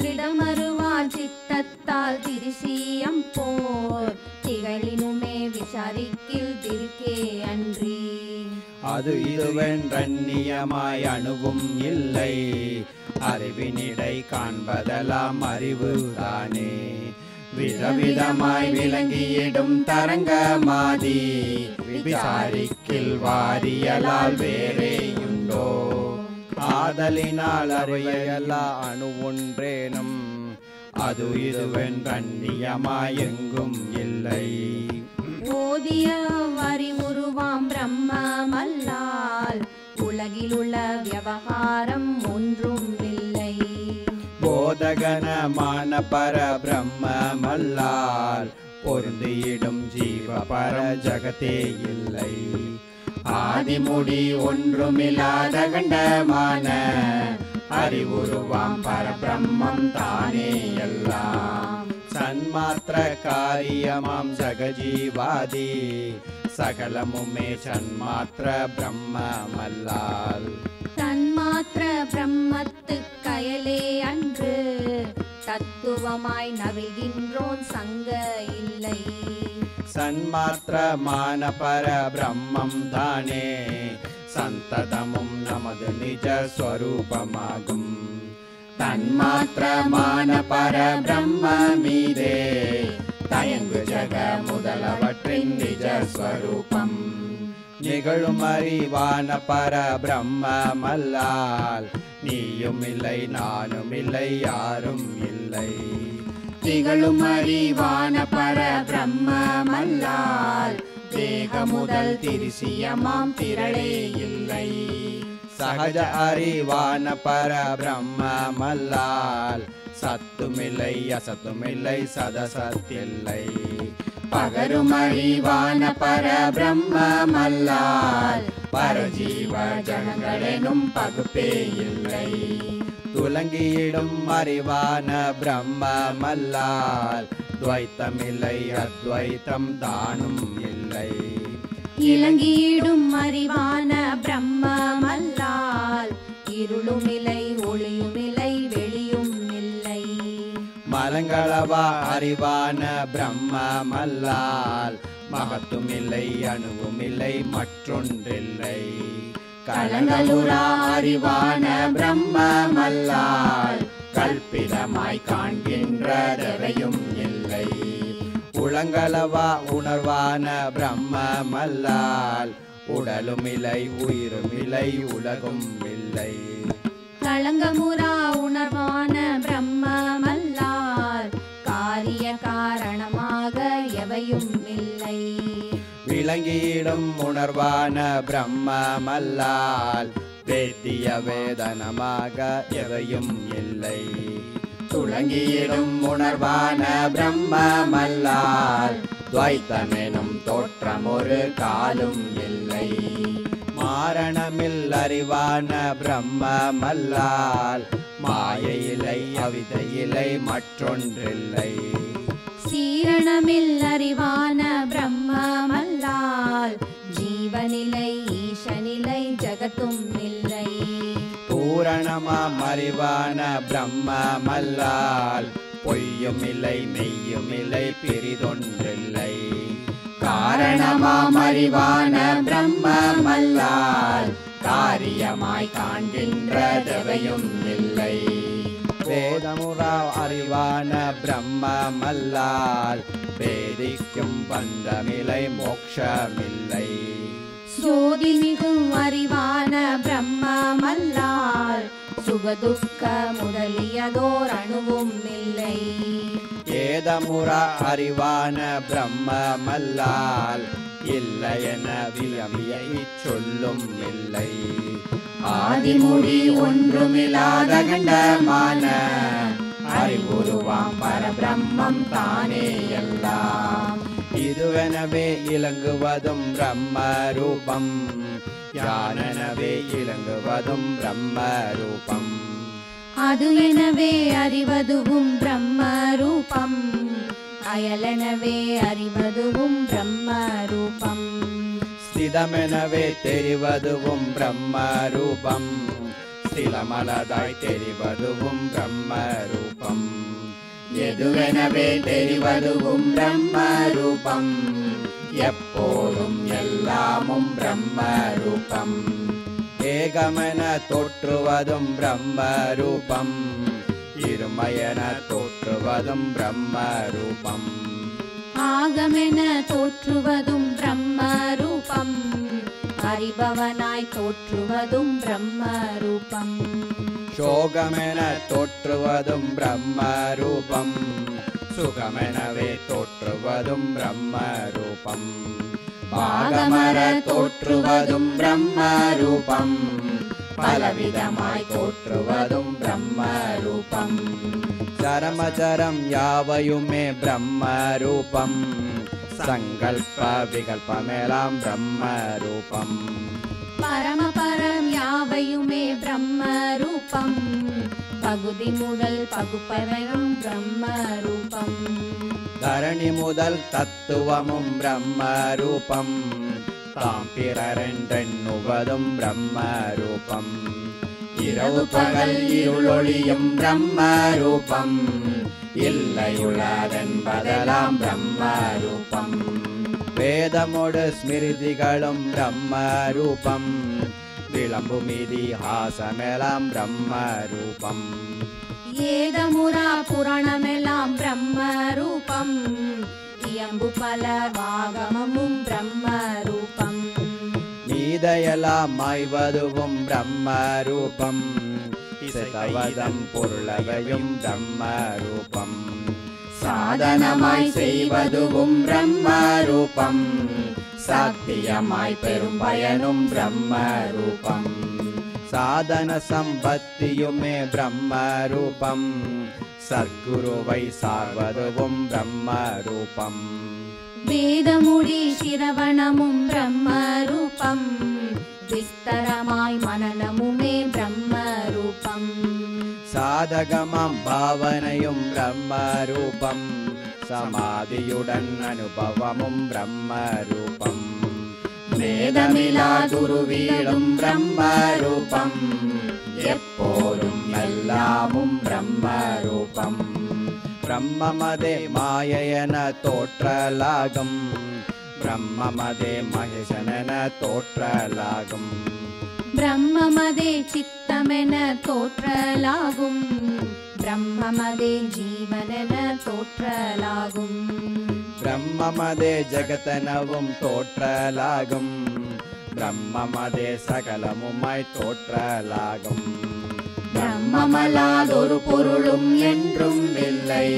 திடமருவான் சித்தத்தால் திருசியம் போர் திகழினுமே விசாரிக்கில் திருக்கே அன்றி. அது இதுவென்றன்னியமாய் அணுவும் இல்லை. அறிவினிடை காண்பதெல்லாம் அறிவு தானே. விதவிதமாய் விளங்கியிடும் தரங்கமாதி விசாரிக்கில் வாரியலால் வேறேயுண்டோ. ஆதலினால் அவையெல்லா அணு ஒன்றேனும் அது இதுவென்றன்னியமாய் எங்கும் இல்லை. போதிய அறிவுருவாம் பிரம்மமல்லால் உலகிலுள்ள விவகாரம் ஒன்றும் இல்லை. போதகனமான பர பிரம்மமல்லால் பொருந்தியிடும் ஜீவ பர ஜகத்தே இல்லை. ஆதிமுடி ஒன்றுமில்லாத கண்டமான அறிவுருவாம் பரபிரம்மம் தானே எல்லாம். சன்மாத்திர காரியமாம் ஜகஜீவாதி சகலமுமே சன்மாத்திர பிரம்மமல்லால். தன்மாத்திர பிரம்மத்து கயலே அன்று தத்துவமாய் நவிழ்கின்றோன் சங்க இல்லை. சன்மாத்திரமான பர பிரம்மம் தானே சந்ததமும் நமது நிஜ ஸ்வரூபமாகும். தன்மாத்திரமான பர பிரம்ம மீதே தயங்கு ஜக முதலவற்றின் நிஜ ஸ்வரூபம். நிகழும் அறிவான பர பிரம்மமல்லால் நீயும் இல்லை நானும் இல்லை யாரும் இல்லை. திகழும் அறிவான பர பிரம்மமல்லால் தேக முதல் திரிசியமாம் திரளே இல்லை. சகஜ அறிவான பர பிரம்மமல்லால் சத்துமில்லை அசத்துமில்லை சதசத்தில்லை. பகரும் அறிவான பர பிரம்மமல்லால் பரஜீவ ஜனங்களெனும் பகுப்பே இல்லை. துலங்கியிடும் அறிவான பிரம்மமல்லால் துவைத்தமில்லை அத்வைத்தம் தானும் இல்லை. இலங்கியிடும் அறிவான பிரம்மமல்லால் இருளுமில்லை ஒளியுமில்லை வெளியும் இல்லை. மலங்களவா அறிவான பிரம்மமல்லால் மகத்துமில்லை அணுவுமில்லை மற்றொன்றில்லை. கலங்களுரா அறிவான பிரம்மமல்லால் கல்பிதமாய் காண்கின்றதவையும் இல்லை. உளங்களவா உணர்வான பிரம்மமல்லால் உடலுமில்லை உயிருமில்லை உலகும் இல்லை. களங்கமுரா உணர்வான பிரம்மமல்லால் காரிய காரணமாக எவையும் இல்லை. விளங்கியிடும் உணர்வான பிரம்மமல்லால் வேத்திய வேதனமாக எவையும் இல்லை. துளங்கியிடும் உணர்வான பிரம்மமல்லால் துவைத்தமெனும் தோற்றம் ஒரு காலும் இல்லை. மாரணமில் அறிவான பிரம்மமல்லால் மாயையிலை அவிதையிலை மற்றொன்றில்லை. சீரணமில் அறிவான பிரம்மமல்லால் ஜீவனிலை ஈசனிலை ஜகத்தும் இல்லை. பூரணமாம் அறிவான பிரம்மமல்லால் பொய்யுமில்லை மெய்யுமில்லை பிரிதொன்றில்லை. காரணமாம் அறிவான பிரம்மமல்லால் காரியமாய் காண்கின்றதவையும் இல்லை. வேதமுறா அறிவான பிரம்மமல்லால் வேதிக்கும் பந்தமில்லை மோட்சமில்லை. சோதி மிகும் அறிவான பிரம்மமல்லால் சுகதுக்க முதலியதோர் அணுவும் இல்லை. ஏதமுறா அறிவான பிரம்மமல்லால் இல்லையென வியமிய இச்சொல்லும் இல்லை. ஆதிமுடி ஒன்றுமில்லாத கண்டமான அறிவுருவாம் பரபிரம்மம் தானே எல்லாம். இதுவெனவே இலங்குவதும் பிரம்மரூபம் யானெனவே இலங்குவதும் பிரம்மரூபம். அது எனவே அறிவதுவும் பிரம்மரூபம் அயலெனவே அறிவதுவும் பிரம்மரூபம். ஸ்திதமெனவே தெரிவதுவும் பிரம்மரூபம் ஸ்திலமலதாய் தெரிவதுவும் பிரம்மரூபம். எதுவெனவே தெரிவதுவும் பிரம்மரூபம் எப்போதும் எல்லாமும் பிரம்மரூபம். ஏகமென தோற்றுவதும் பிரம்மரூபம் இருமையென தோற்றுவதும் பிரம்மரூபம். ஆகமென தோற்றுவதும் பிரம்மரூபம் அறிபவனாய் தோற்றுவதும் பிரம்மரூபம். சோகமென தோற்றுவதும் பிரம்மரூபம் சுகமெனவே தோற்றுவதும் பிரம்மரூபம். பாகமர தோற்றுவதும் பிரம்மரூபம் பலவிதமாய் தோற்றுவதும் பிரம்மரூபம். சரமச்சரம் யாவையுமே பிரம்மரூபம் சங்கல்ப விகல்பமெல்லாம் பிரம்மரூபம். பரமபரம் யாவையுமே பிரம்மரூபம் பகுதி முதல் பகுப்பவையும் பிரம்மரூபம். தரணி முதல் தத்துவமும் பிரம்மரூபம் தாம் பிறரென்றெண்ணுவதும் பிரம்மரூபம். இரவு பகல் இருளொளியும் பிரம்மரூபம் இல்லையுள்ளதென்பதெல்லாம் பிரம்மரூபம். வேதமோடு ஸ்மிருதிகளும் பிரம்மரூபம் விளம்புமிதிஹாசமெல்லாம் பிரம்மரூபம். ஏதமுரா புராணமெல்லாம் பிரம்மரூபம் இயம்பு பல வாகமமும் பிரம்மரூபம். இதையெல்லாமாய்வதுவும் பிரம்மரூபம். இசைத்தவதம் பொருளவையும் பிரம்மரூபம். சாதனமாய் செய்வதுவும் பிரம்மரூபம். சாத்தியமாய் பெரும் பயனும் பிரம்மரூபம். சாதன சம்பத்தியுமே பிரம்மரூபம். சத்குருவை சார்வதுவும் பிரம்மரூபம். வேதமுடி சிரவணமும் பிரம்மரூபம். விஸ்தரமாய் மனனமுமே பிரம்மரூபம். சாதகமாம் பாவனையும் பிரம்மரூபம். சமாதியுடன் அனுபவமும் பிரம்மரூபம். வேதமிலாதுருவீடும் பிரம்மரூபம். எப்போதும் எல்லாமும் பிரம்மரூபம். பிரம்மமதே மாயையென தோற்றலாகும். பிரம்மமதே மகேசனென தோற்றலாகும். பிரம்மமதே சித்தமென தோற்றலாகும். பிரம்மமதே ஜீவனென தோற்றலாகும். பிரம்மமதே ஜகத்தெனவும் தோற்றலாகும். பிரம்மமதே சகலமுமாய் தோற்றலாகும். பிரம்மமலாதொரு பொருளும் என்றும் இல்லை.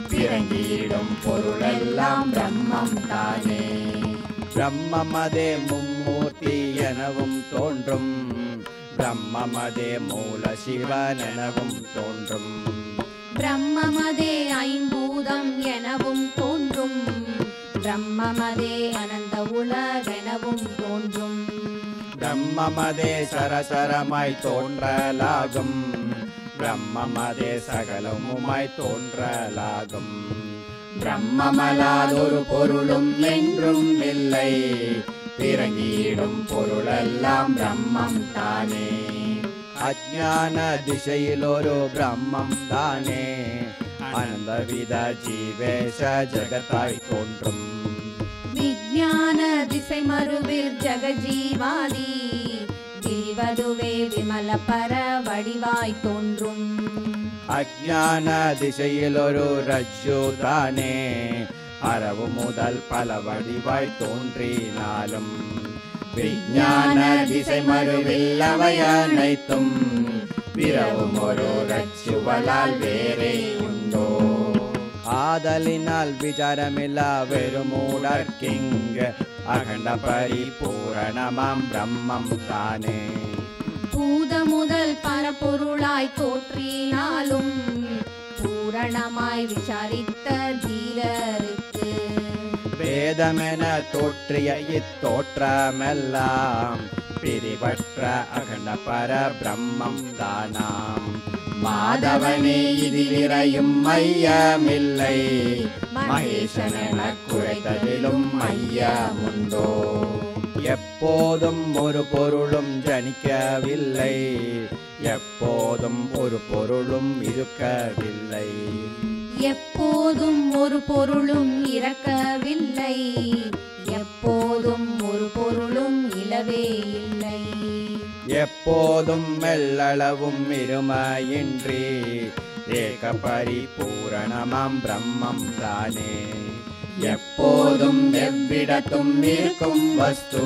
பிறங்கிடும் பொருளெல்லாம் பிரம்மம் தானே. பிரம்மமதே மும்மூர்த்தி எனவும் தோன்றும். பிரம்மமதே மூல சிவனெனவும் தோன்றும். பிரம்மமதே ஐம்பூதம் எனவும் தோன்றும். பிரம்மமதே அனந்த உலகெனவும் தோன்றும். பிரம்மமதே சரசரமாய் தோன்றலாகும். பிரம்மமதே சகலமுமாய் தோன்றலாகும். பிரம்மமலாதொரு பொருளும் என்றும் இல்லை. பிறங்கிடும் பொருளெல்லாம் பிரம்மம் தானே. அஜ்ஞான திசையிலொரு பிரம்மம் தானே. அனந்தவித ஜீவேஷ ஜகத்தாய் தோன்றும். விஞ்ஞான திசை மறுவில் ஜகஜீவாதி. ஜீவதுவே விமல பர வடிவாய் தோன்றும். அஜ்ஞான திசையிலொரு ரஜ்ஜு தானே. அரவு முதல் பல வடிவாய் தோன்றினாலும். விஞ்ஞான திசை மறுவில் அவை அனைத்தும். பிறவும் ஒரு ரஜ்ஜுவலால் வேறே உண்டோ. ஆதலினால் விசாரமில்லா வெறுமூடற்கிங்க. அகண்ட பரிபூரணமாம் பிரம்மம் தானே. பூத முதல் பரப்பொருளாய் தோற்றினாலும். பூரணமாய் விசாரித்த தீரருக்கு. வேதமென தோற்றிய இத்தோற்றமெல்லாம். பிரிவற்ற அகண்ட பர பிரம்மம் தானாம். மாதவனே இதில் இறையும் மையமில்லை. மகேசனென குறைத்ததிலும் மையமுண்டோ. எப்போதும் ஒரு பொருளும் ஜனிக்கவில்லை. எப்போதும் ஒரு பொருளும் இருக்கவில்லை. எப்போதும் ஒரு பொருளும் இறக்கவில்லை. எப்போதும் ஒரு பொருளும் இலவே இல்லை. எப்போதும் மெல்லளவும் இருமையின்றி. ஏக பரிபூரணமாம் பிரம்மம் தானே. எப்போதும் எவ்விடத்தும் இருக்கும் வஸ்து.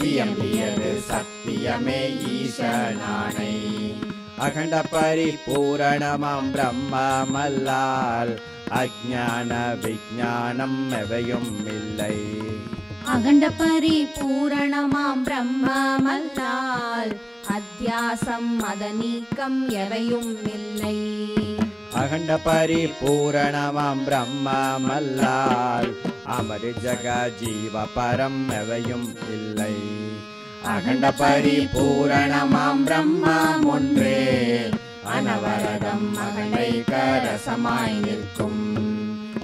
இயம்பியது சத்தியமே ஈசனானை. அகண்ட பரிபூரணமாம் பிரம்மமல்லால். அஜ்ஞான விஞ்ஞானம் எவையும் இல்லை. அகண்ட பரிபூரணமாம் பிரம்மமல்லால். அத்தியாசம் மதநீக்கம் எவையும் இல்லை. அகண்ட பரிபூரணமாம் பிரம்மமல்லால். அமரு ஜக ஜீவ பரம் எவையும் இல்லை. அகண்ட பரிபூரணமாம் பிரம்மம் ஒன்றே. அனவரதம் அகண்டைக ரசமாய் நிற்கும்.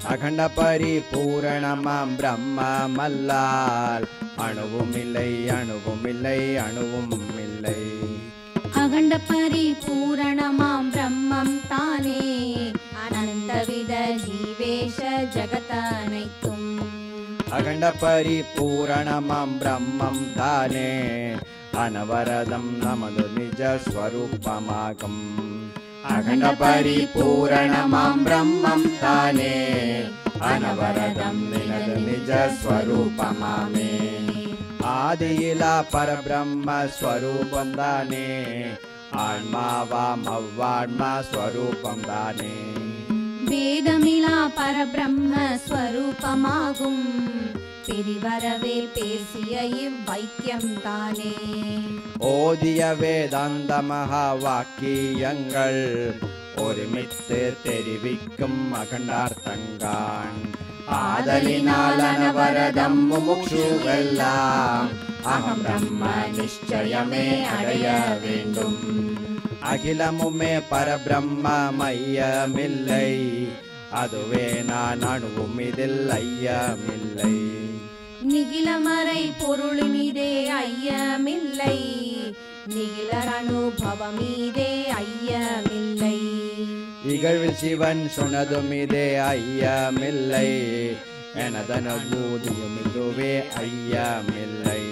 அகண்ட பரிபூரணமாம் பிரம்மமல்லால். அணுவுமில்லை அணுவுமில்லை அணுவுமில்லை. அகண்ட பரிபூரணமாம் பிரம்மம் தானே. அனந்தவித ஜீவேஷ ஜகத்தனைத்தும். அகண்ட பரிபூரணமாம் பிரம்மம் தானே. அனவரதம் நமது நிஜ ஸ்வரூபமாகும். அகண்ட பரிபூரணமாம் பிரம்மம் தானே. அனவரதம் நினது நிஜ ஸ்வரூபமாமே. ஆதியிலா பரபிரம்ம ஸ்வரூபம் தானே, ஆன்மாவாம் அவ்வான்மா ஸ்வரூபம் தானே. வேதமிலா பரபிரம்ம ஸ்வரூபமாகும் பிரிவரவே பேசிய இவ்வைக்கியம் தானே. ஓதிய வேதாந்த மகா வாக்கியங்கள் ஒருமித்து தெரிவிக்கும் அகண்டார்த்தங்கான். ஆதலினால் அனவரதம் முமுக்ஷுவெல்லாம் அகம் பிரம்ம நிச்சயமே அடைய வேண்டும். அகிலமுமே பரபிரம்ம மையமில்லை, அதுவே நான் அணுவும் இதில் ஐயமில்லை. நிகிலமறை பொருளினிதே ஐயமில்லை, நிகிலர் அனுபவமீதே ஐயமில்லை. இகழ்வில் சிவன் சொன்னதும் இதே ஐயமில்லை, எனதனுபூதியும் இதுவே ஐயமில்லை.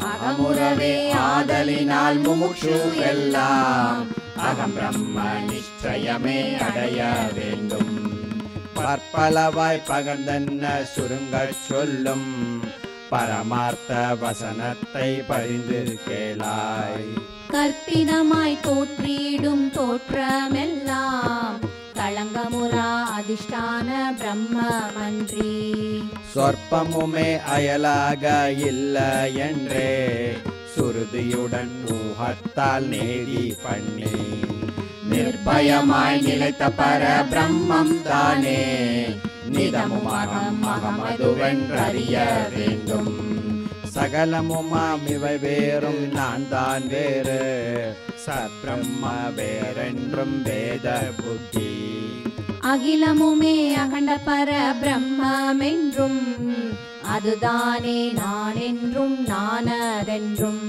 அகமுறவே ஆதலினால் முமுக்ஷு எல்லாம் அகம் பிரம்ம நிச்சயமே அடைய வேண்டும். பற்பலவாய் பகர்ந்தன்ன சுருங்கச் சொல்லும் பரமார்த்த வசனத்தை பரிந்து கேளாய். கற்பிதமாய் தோற்றிடும் தோற்றமெல்லாம் களங்கமுறா அதிஷ்டான பிரம்மமன்றி. சொற்பமுமே அயலாக இல்லை என்றே சுருதியுடன் ஊகத்தால் நேதி பண்ணி. நிர்பயமாய் நிலைத்த பர பிரம்மம் தானே, நிதமுமாகம் மகமதுவென்றறிய வேண்டும். சகலமுமாம் இவை வேறும் நான் தான் வேறு, சத்பிரம்ம வேறென்றும் வேத புத்தி. அகிலமுமே அகண்ட பர பிரம்மென்றும் அதுதானே நான் என்றும் நானதென்றும்.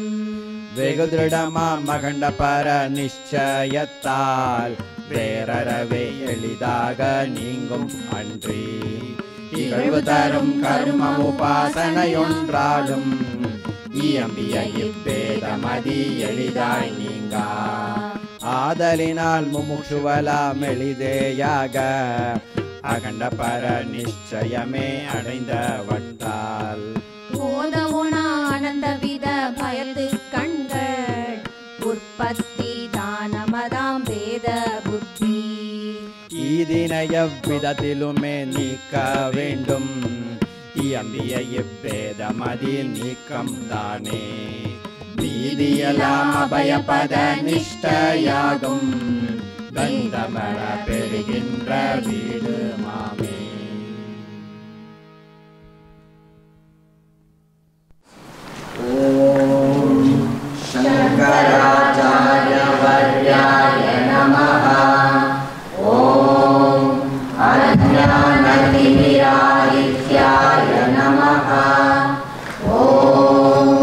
வெகு திருடமாம் அகண்ட பர நிச்சயத்தால் வேறறவே எளிதாக நீங்கும் அன்றி. இகழ்வு தரும் கர்ம உபாசனையொன்றாலும் இயம்பிய இப்பேதமதி எளிதாய் நீங்கா. ஆதலினால் முமுக்ஷுவலாம் எளிதேயாக அகண்ட பர நிச்சயமே அடைந்த வட்டால். போதவுணா ஆனந்தவித பயத்து கண்கள் உற்பத்தி தானமதாம் வேத புத்தி. ஈதினைய விதத்திலுமே நீக்க வேண்டும், இயம்பிய இப்பேதமதி நீக்கம் தானே. வீதியலாம் அபயபத நிஷ்டயாகும் பந்தமர பெறுகின்ற வீடு மாமே. ஓம் சங்கராச்சார்ய வர்யாய நமஹ. ஓம் அஜ்ஞானதிமிராதித்யாய நமஹ. ஓம்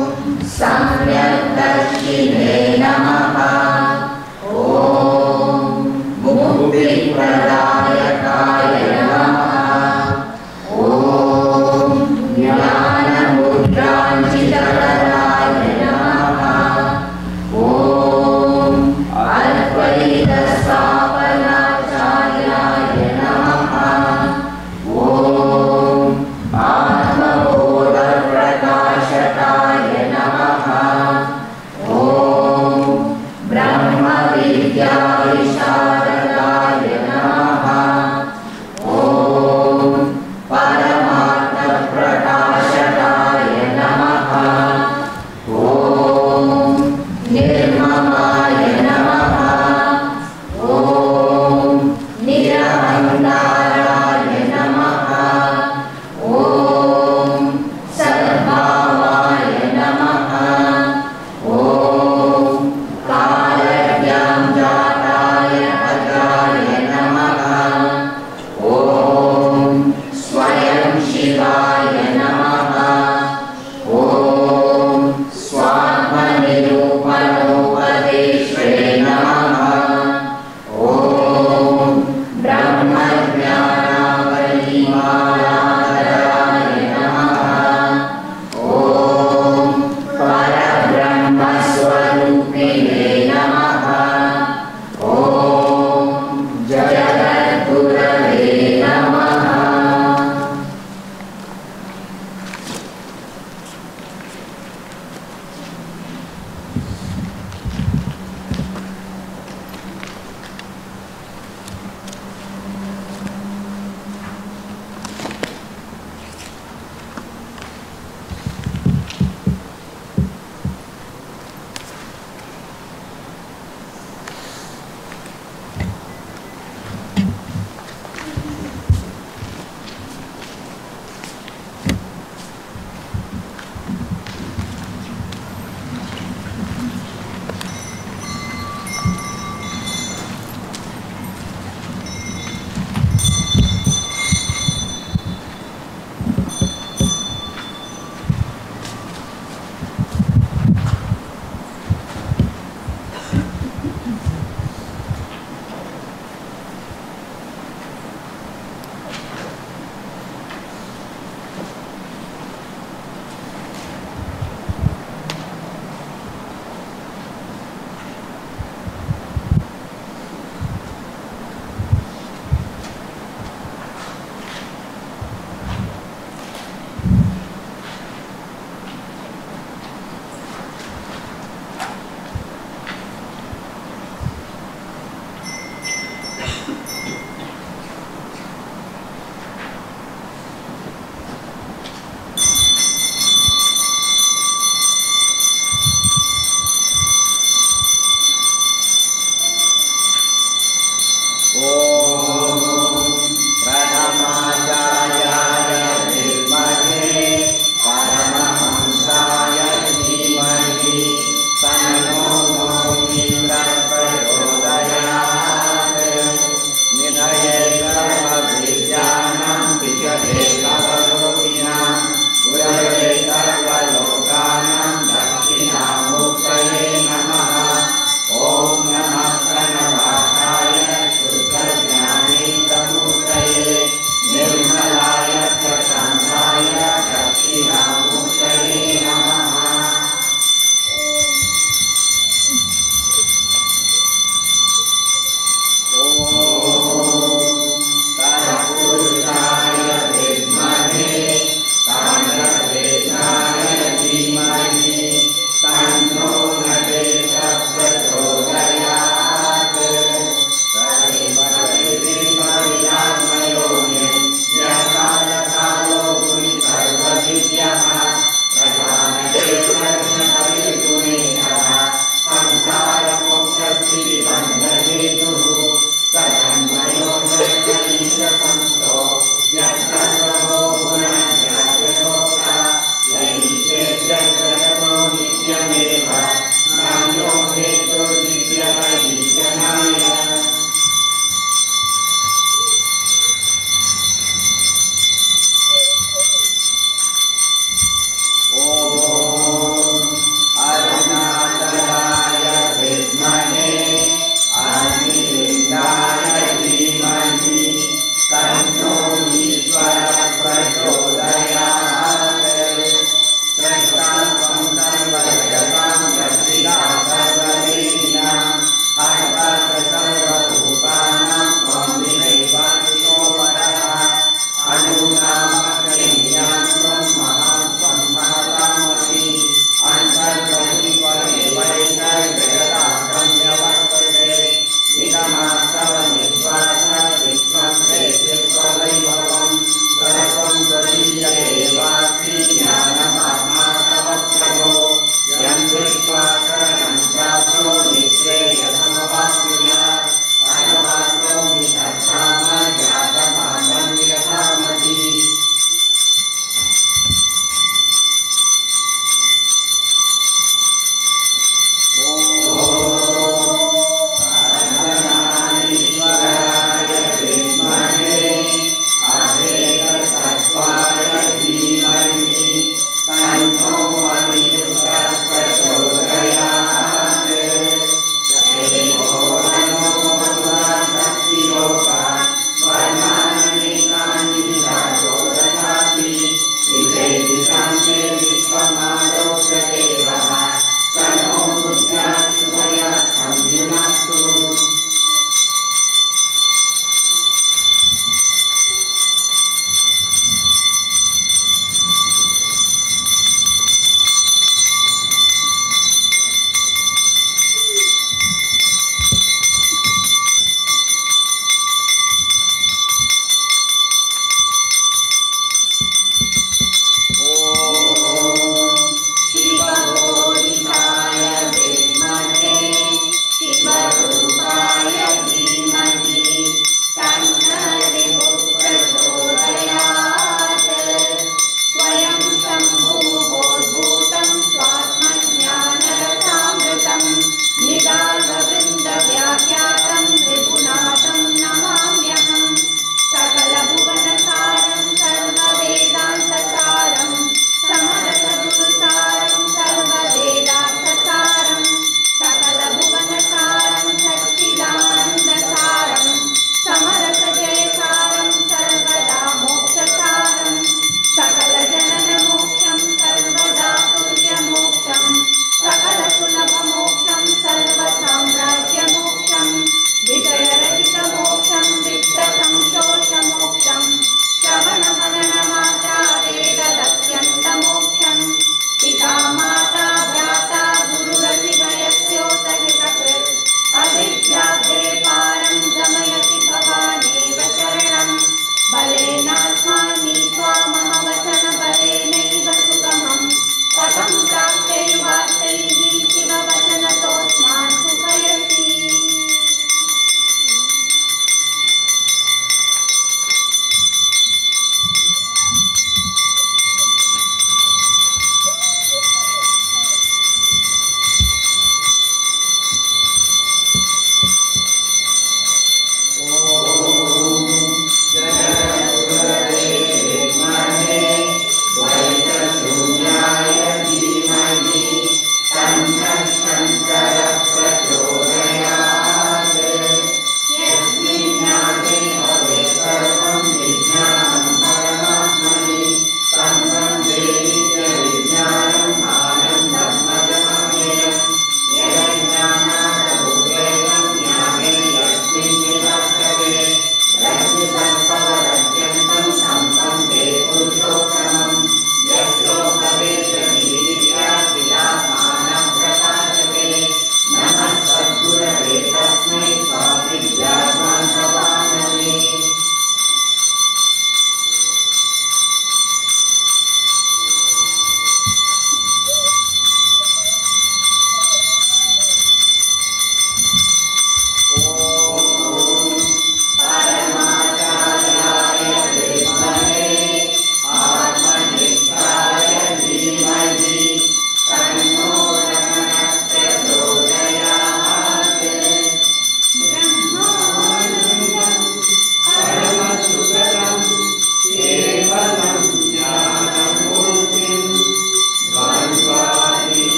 சம்யக்தர்ஷினே நமஹ. ஓம் முக்திப்ரதாயகாய நமஹ.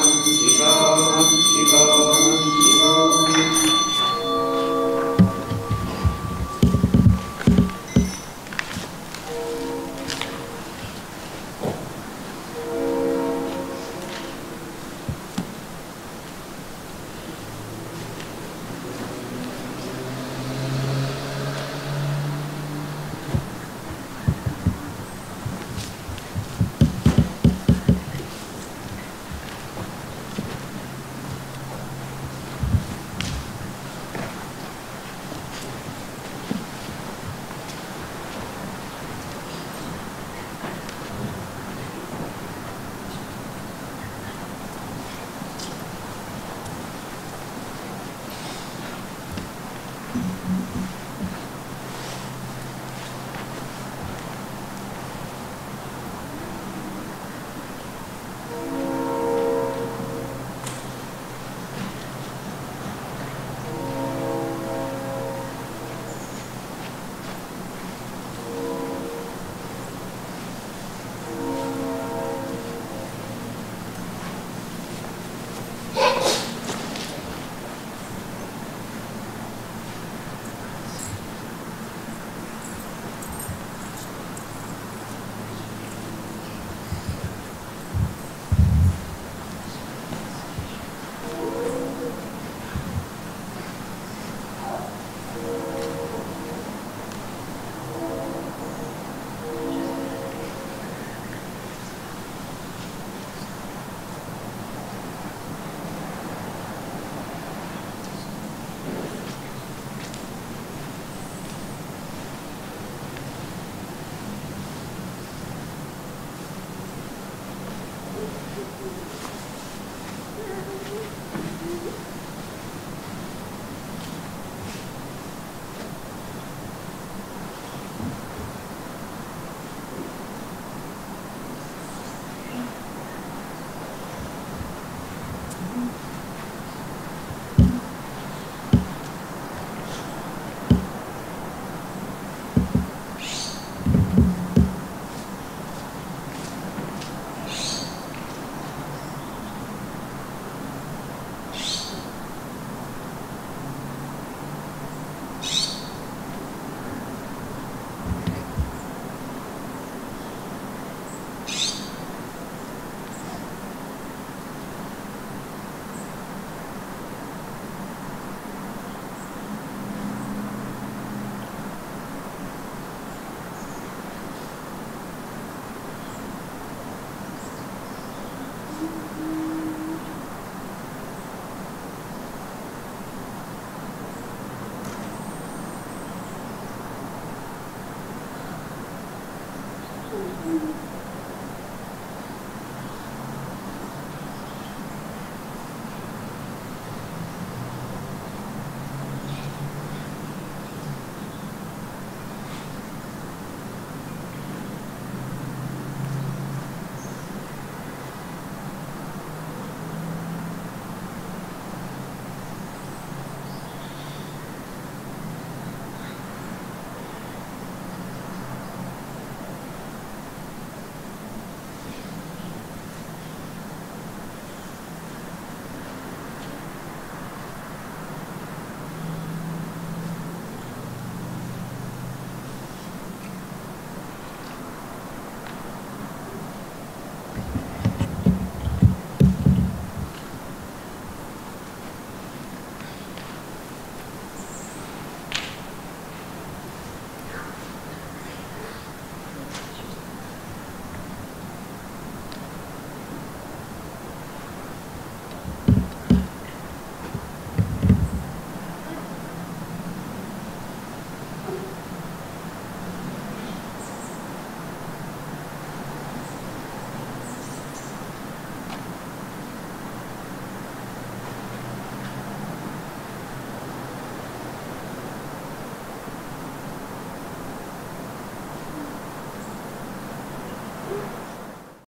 Shanti